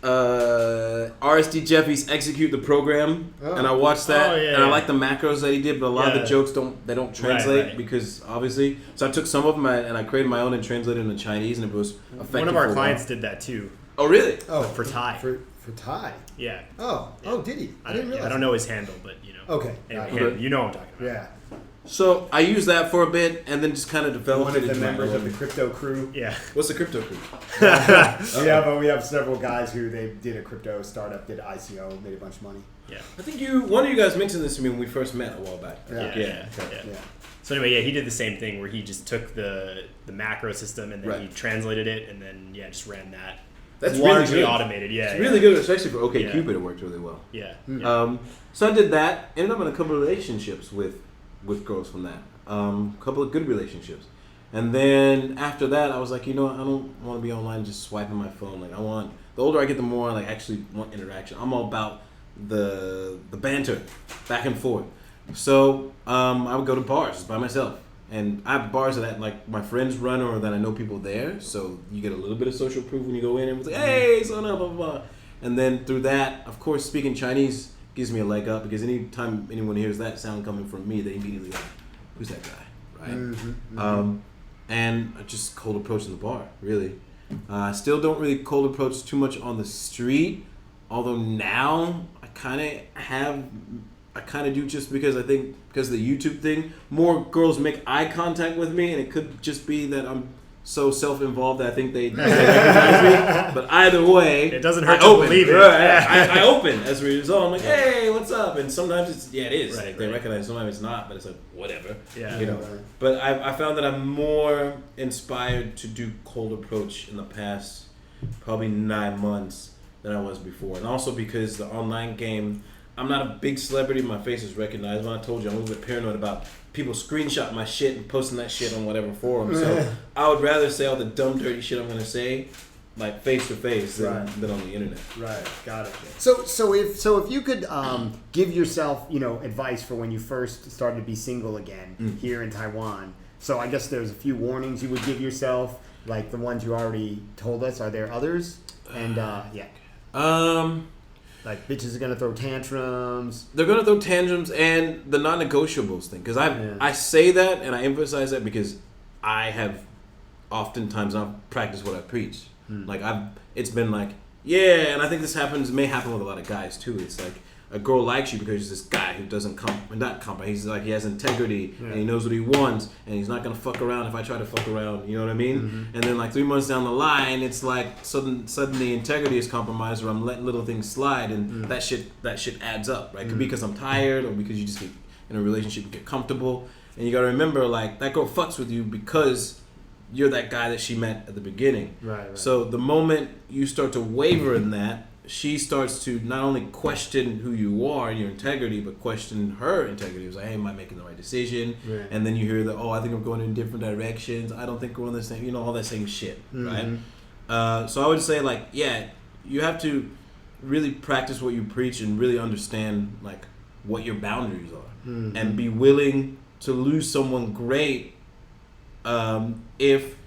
RSD Jeffy's Execute the Program, and I watched that, I like the macros that he did, but a lot of the jokes don't translate because obviously. So I took some of them and I created my own and translated into Chinese, and it was effective. One of our clients did that too. Oh really? Oh, for Thai. For Thai. Yeah. Oh, did he? I didn't realize. I don't know his handle, but you know. Okay. Anyway, you know what I'm talking about. Yeah. So I used that for a bit, and then just kind of developed one of the members of the crypto crew. Yeah. What's the crypto crew? We have several guys who they did a crypto startup, did ICO, made a bunch of money. Yeah. I think one of you guys mentioned this to me when we first met a while back. Yeah. So anyway, he did the same thing where he just took the macro system and then he translated it and then just ran that. That's largely really good. automated. Yeah. It's really good, especially for OkCupid. It worked really well. Yeah. So I did that. Ended up in a couple of relationships with girls from that. Couple of good relationships. And then after that, I was like, you know what? I don't want to be online just swiping my phone. Like the older I get, the more I like actually want interaction. I'm all about the banter, back and forth. So I would go to bars by myself. And I have bars that like my friends run or that I know people there. So you get a little bit of social proof when you go in and it's like, hey, Sona, blah, blah, blah. And then through that, of course, speaking Chinese gives me a leg up because anytime anyone hears that sound coming from me, they immediately go, who's that guy, right? And I just cold approach in the bar, really. I still don't really cold approach too much on the street, although now I kind of do just because I think because of the YouTube thing, more girls make eye contact with me, and it could just be that I'm so self-involved that I think they recognize me. But either way, it doesn't hurt to believe it. I open as a result. I'm like, hey, what's up? And sometimes it is. Right, they recognize. Sometimes it's not, but it's like whatever. Yeah. You know. Right. But I found that I'm more inspired to do cold approach in the past probably 9 months than I was before, and also because the online game. I'm not a big celebrity. My face is recognizable. I told you I'm a little bit paranoid about people screenshotting my shit and posting that shit on whatever forum. So I would rather say all the dumb, dirty shit I'm gonna say, like face to face, than on the internet. Right. Got it. So if you could give yourself, advice for when you first started to be single again here in Taiwan. So I guess there's a few warnings you would give yourself, like the ones you already told us. Are there others? And like bitches are gonna throw tantrums. They're gonna throw tantrums and the non-negotiables thing. Because I say that and I emphasize that because I have oftentimes I've practiced what I preach. Like it's been like and I think this may happen with a lot of guys too. It's like a girl likes you because he's this guy who doesn't he's like he has integrity and he knows what he wants and he's not gonna fuck around if I try to fuck around, you know what I mean? And then like 3 months down the line it's like suddenly integrity is compromised or I'm letting little things slide and that shit adds up, right? Could be because I'm tired or because you just get in a relationship and get comfortable and you gotta remember like that girl fucks with you because you're that guy that she met at the beginning. Right. So the moment you start to waver in that, she starts to not only question who you are and your integrity, but question her integrity. It was like, hey, am I making the right decision? Right. And then you hear that, I think I'm going in different directions. I don't think we're on the same, all that same shit, right? So I would say, like, you have to really practice what you preach and really understand, like, what your boundaries are. And be willing to lose someone great if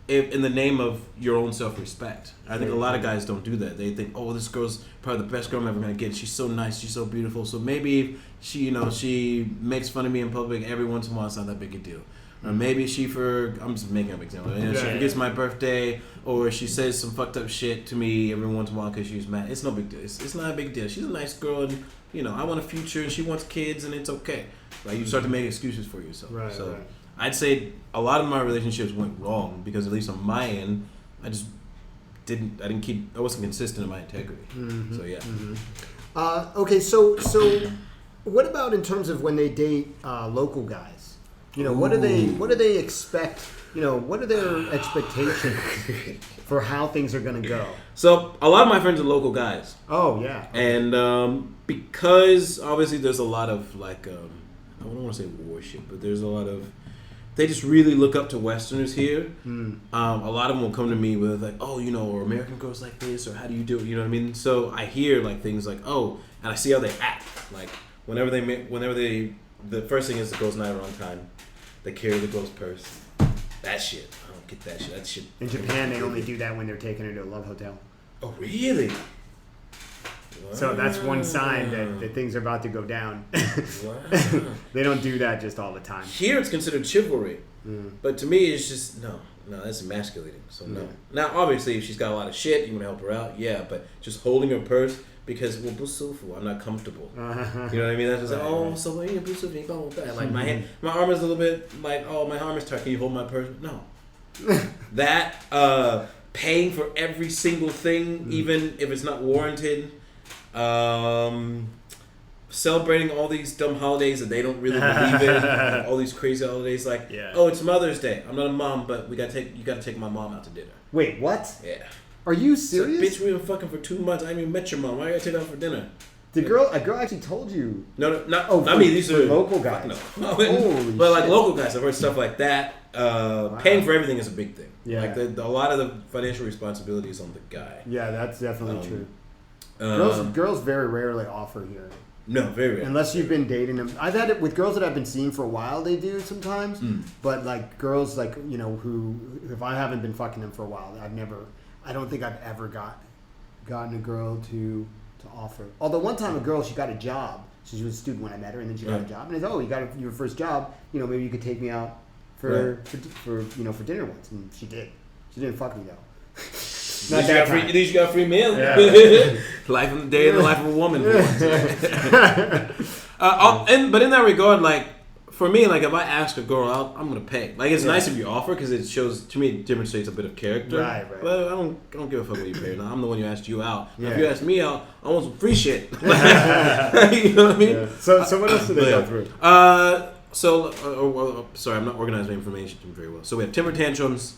in the name of your own self-respect. I think a lot of guys don't do that. They think, this girl's probably the best girl I'm ever gonna get. She's so nice, she's so beautiful. So maybe if she, she makes fun of me in public every once in a while, it's not that big a deal. Or maybe I'm just making up examples. She forgets my birthday, or she says some fucked up shit to me every once in a while because she's mad. It's no big deal. It's not a big deal. She's a nice girl, and I want a future, and she wants kids, and it's okay. Right? You start to make excuses for yourself. Right. I'd say a lot of my relationships went wrong because at least on my end, I wasn't consistent in my integrity. Okay, so what about in terms of when they date local guys? What do they expect? What are their expectations for how things are going to go? So a lot of my friends are local guys. Oh yeah. Okay. And because obviously there's a lot of like I don't want to say worship, but there's a lot of they just really look up to Westerners here. A lot of them will come to me with like, or American girls like this, or how do you do it? You know what I mean? So I hear like things like, and I see how they act. Like whenever the first thing is the girl's not on time, they carry the girl's purse. That shit, I don't get that shit. That shit. In Japan, they only do that when they're taking her to a love hotel. Oh, really? So that's one sign that things are about to go down. Wow. They don't do that just all the time. Here it's considered chivalry, but to me it's just no, that's emasculating. So no. Now obviously if she's got a lot of shit, you want to help her out, yeah. But just holding her purse because I'm not comfortable. You know what I mean? That's just like, oh, so what are you busufu? Like my arm is a little bit like, oh, my arm is tight. Can you hold my purse? No. That paying for every single thing, even if it's not warranted. Celebrating all these dumb holidays that they don't really believe in, like all these crazy holidays, like oh, it's Mother's Day. I'm not a mom, but you gotta take my mom out to dinner. Wait, what? Yeah. Are you serious? Like, bitch, we been fucking for 2 months. I haven't even met your mom. Why you gotta take her out for dinner? A girl actually told you. No, not me. These are local guys. No, Holy but like shit. local guys, I've heard stuff like that. Paying for everything is a big thing. Yeah. Like a lot of the financial responsibility is on the guy. Yeah, that's definitely true. Um, Girls very rarely offer here. No, very rare. Unless you've been dating them. I've had it with girls that I've been seeing for a while, they do sometimes. But like girls like, you know, who, if I haven't been fucking them for a while, I don't think I've ever gotten a girl to offer. Although one time a girl, she got a job. She was a student when I met her, and then she got a job. And I said, oh, you got your first job, you know, maybe you could take me out for dinner once. And she did. She didn't fuck me though. At least you got a free meal. Yeah. Life in the life of a woman. But in that regard, like for me, like if I ask a girl out, I'm gonna pay. Like it's nice if you offer because it shows to me it demonstrates a bit of character. Right. But I don't give a fuck what you pay. No, I'm the one who asked you out. Yeah. If you ask me out, I want some free shit. You know what I mean? Yeah. So what else did they go through? Sorry, I'm not organizing my information very well. So we have temper tantrums.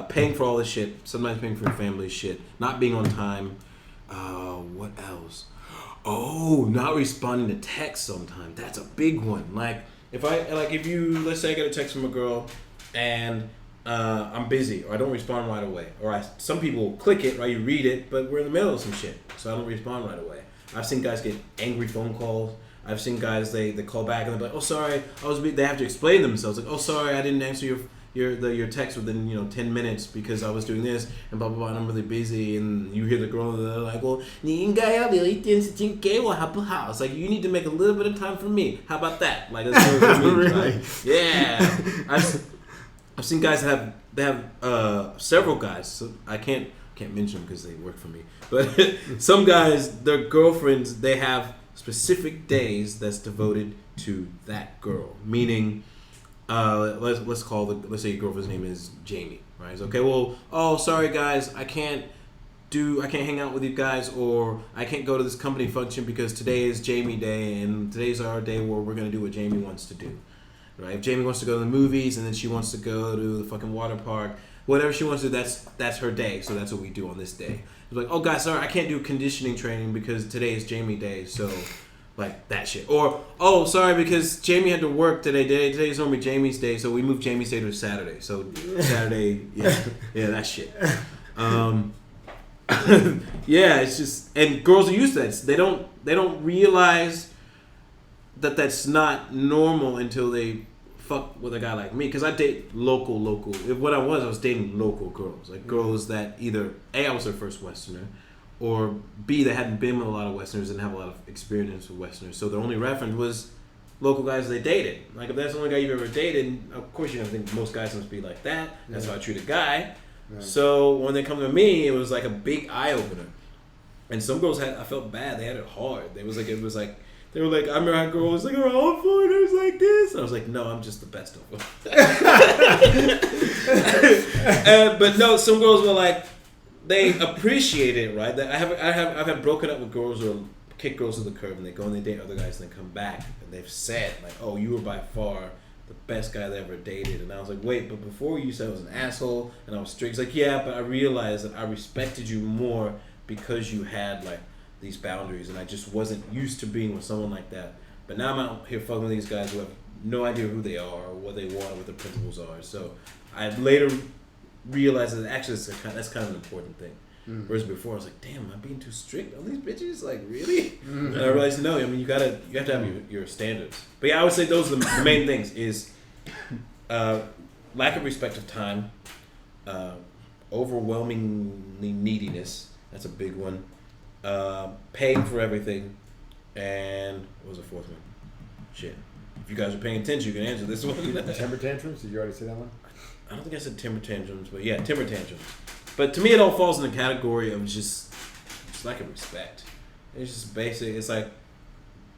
Paying for all this shit, sometimes paying for your family shit, not being on time. What else? Oh, not responding to texts sometimes. That's a big one. Like if you let's say I get a text from a girl and I'm busy or I don't respond right away, or some people click it, right? You read it, but we're in the middle of some shit, so I don't respond right away. I've seen guys get angry phone calls. I've seen guys they call back and they're like, oh sorry, they have to explain themselves like, oh sorry, I didn't answer your text within 10 minutes because I was doing this and blah blah blah and I'm really busy, and you hear the girl they're like, well 你应该要留一点时间给我好不好? It's like you need to make a little bit of time for me. How about that? Like that's what it means. Really? Like, yeah. I've seen guys that have several guys. So I can't mention them because they work for me. But some guys, their girlfriends, they have specific days that's devoted to that girl, meaning. Let's say your girlfriend's name is Jamie, right? It's okay, well, oh sorry guys, I can't hang out with you guys, or I can't go to this company function because today is Jamie Day and today's our day where we're gonna do what Jamie wants to do. Right? If Jamie wants to go to the movies and then she wants to go to the fucking water park, whatever she wants to do, that's her day, so that's what we do on this day. It's like, oh guys, sorry, I can't do conditioning training because today is Jamie Day, so like that shit. Or, oh, sorry, because Jamie had to work today. Today's normally Jamie's day, so we moved Jamie's day to Saturday. So Saturday, yeah, that shit. Yeah, it's just, and girls are used to that. They don't realize that that's not normal until they fuck with a guy like me. Because I date local. What I was dating local girls, like girls that either A, I was their first Westerner, or B, they hadn't been with a lot of Westerners and have a lot of experience with Westerners. So their only reference was local guys they dated. Like, if that's the only guy you've ever dated, of course you're going to think most guys must be like that. That's how I treat a guy. Right. So when they come to me, it was like a big eye-opener. And some girls I felt bad. They had it hard. They were like, I remember how girls like, oh, all foreigners like this. And I was like, no, I'm just the best of them. But no, some girls were like, they appreciate it, right? I've had broken up with girls or kick girls to the curb, and they go and they date other guys and they come back and they've said like, oh, you were by far the best guy they ever dated. And I was like, wait, but before you said I was an asshole and I was strict. It's like, yeah, but I realized that I respected you more because you had like these boundaries, and I just wasn't used to being with someone like that. But now I'm out here fucking with these guys who have no idea who they are or what they want or what their principles are. So I later realized that actually that's kind of an important thing. Whereas before, I was like, damn, am I being too strict on these bitches? Like, really? And I realized, no, I mean, you have to have your standards. But yeah, I would say those are the main things is lack of respect of time, overwhelmingly neediness. That's a big one. Paying for everything. And what was the fourth one? Shit. If you guys are paying attention, you can answer this one. Temper tantrums? Did you already say that one? I don't think I said temper tantrums, but yeah, temper tantrums. But to me, it all falls in the category of just lack of respect. It's just basic. It's like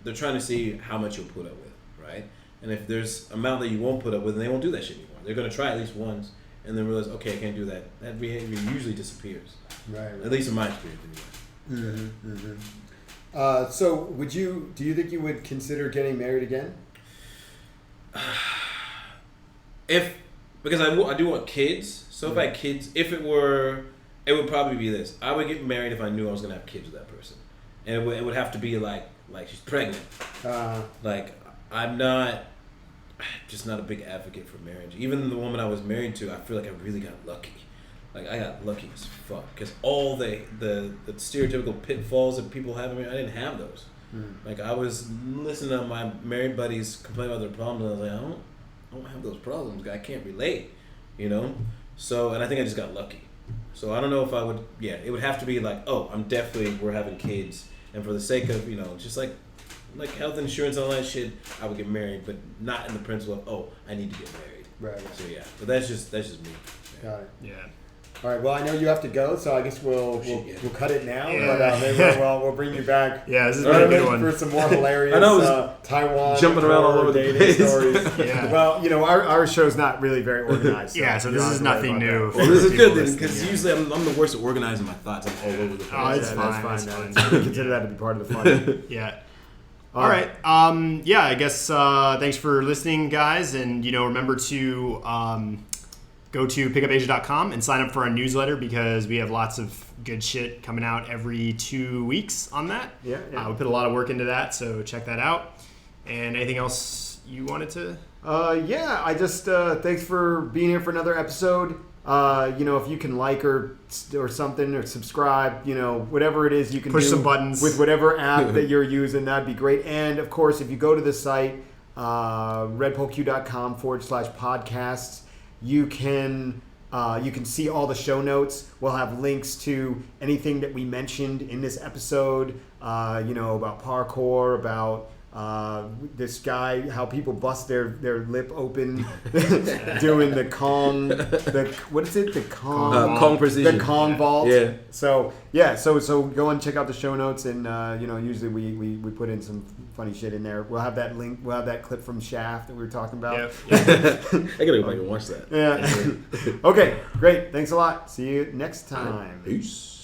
they're trying to see how much you'll put up with, right? And if there's amount that you won't put up with, then they won't do that shit anymore. They're going to try at least once and then realize, okay, I can't do that. That behavior usually disappears. Right. At least in my experience, anyway. So, do you think you would consider getting married again? Because I do want kids. So if I had kids, it would probably be this. I would get married if I knew I was gonna have kids with that person, and it would have to be like she's pregnant. I'm just not a big advocate for marriage. Even the woman I was married to, I feel like I really got lucky. Like I got lucky as fuck because all the stereotypical pitfalls that people have in marriage, I didn't have those. Like I was listening to my married buddies complain about their problems, and I was like, I don't have those problems. I can't relate, you know. So, and I think I just got lucky. So I don't know if I would. Yeah, it would have to be like, we're having kids, and for the sake of just like health insurance and all that shit, I would get married, but not in the principle of I need to get married. Right. So yeah, but that's just me. Got it. Yeah. All right. Well, I know you have to go, so I guess we'll cut it now. Yeah. But maybe we'll bring you back. Yeah, this is a good one for some more hilarious Taiwan jumping around all over the place. Stories. Yeah. Well, our show's not really very organized. So so this is nothing new. Well, this is good then, because usually I'm the worst at organizing my thoughts. I'm all over the place. Oh, it's fine. That's fine. Consider that to be part of the fun. Yeah. All right. I guess thanks for listening, guys, and remember to go to pickupasia.com and sign up for our newsletter because we have lots of good shit coming out every 2 weeks on that. Yeah. We put a lot of work into that, so check that out. And anything else you wanted to? I just thanks for being here for another episode. If you can like or something or subscribe, whatever it is you can push do some buttons with whatever app that you're using, that'd be great. And of course, if you go to the site, redpoleq.com/podcasts, you can see all the show notes. We'll have links to anything that we mentioned in this episode, about parkour, about this guy, how people bust their lip open doing the Kong, what is it? The Kong, Kong precision. The Kong vault. Yeah. So go and check out the show notes, and usually we put in some funny shit in there. We'll have that link. We'll have that clip from Shaft that we were talking about. Yep. I gotta go back and watch that. Yeah. Okay, great. Thanks a lot. See you next time. Peace.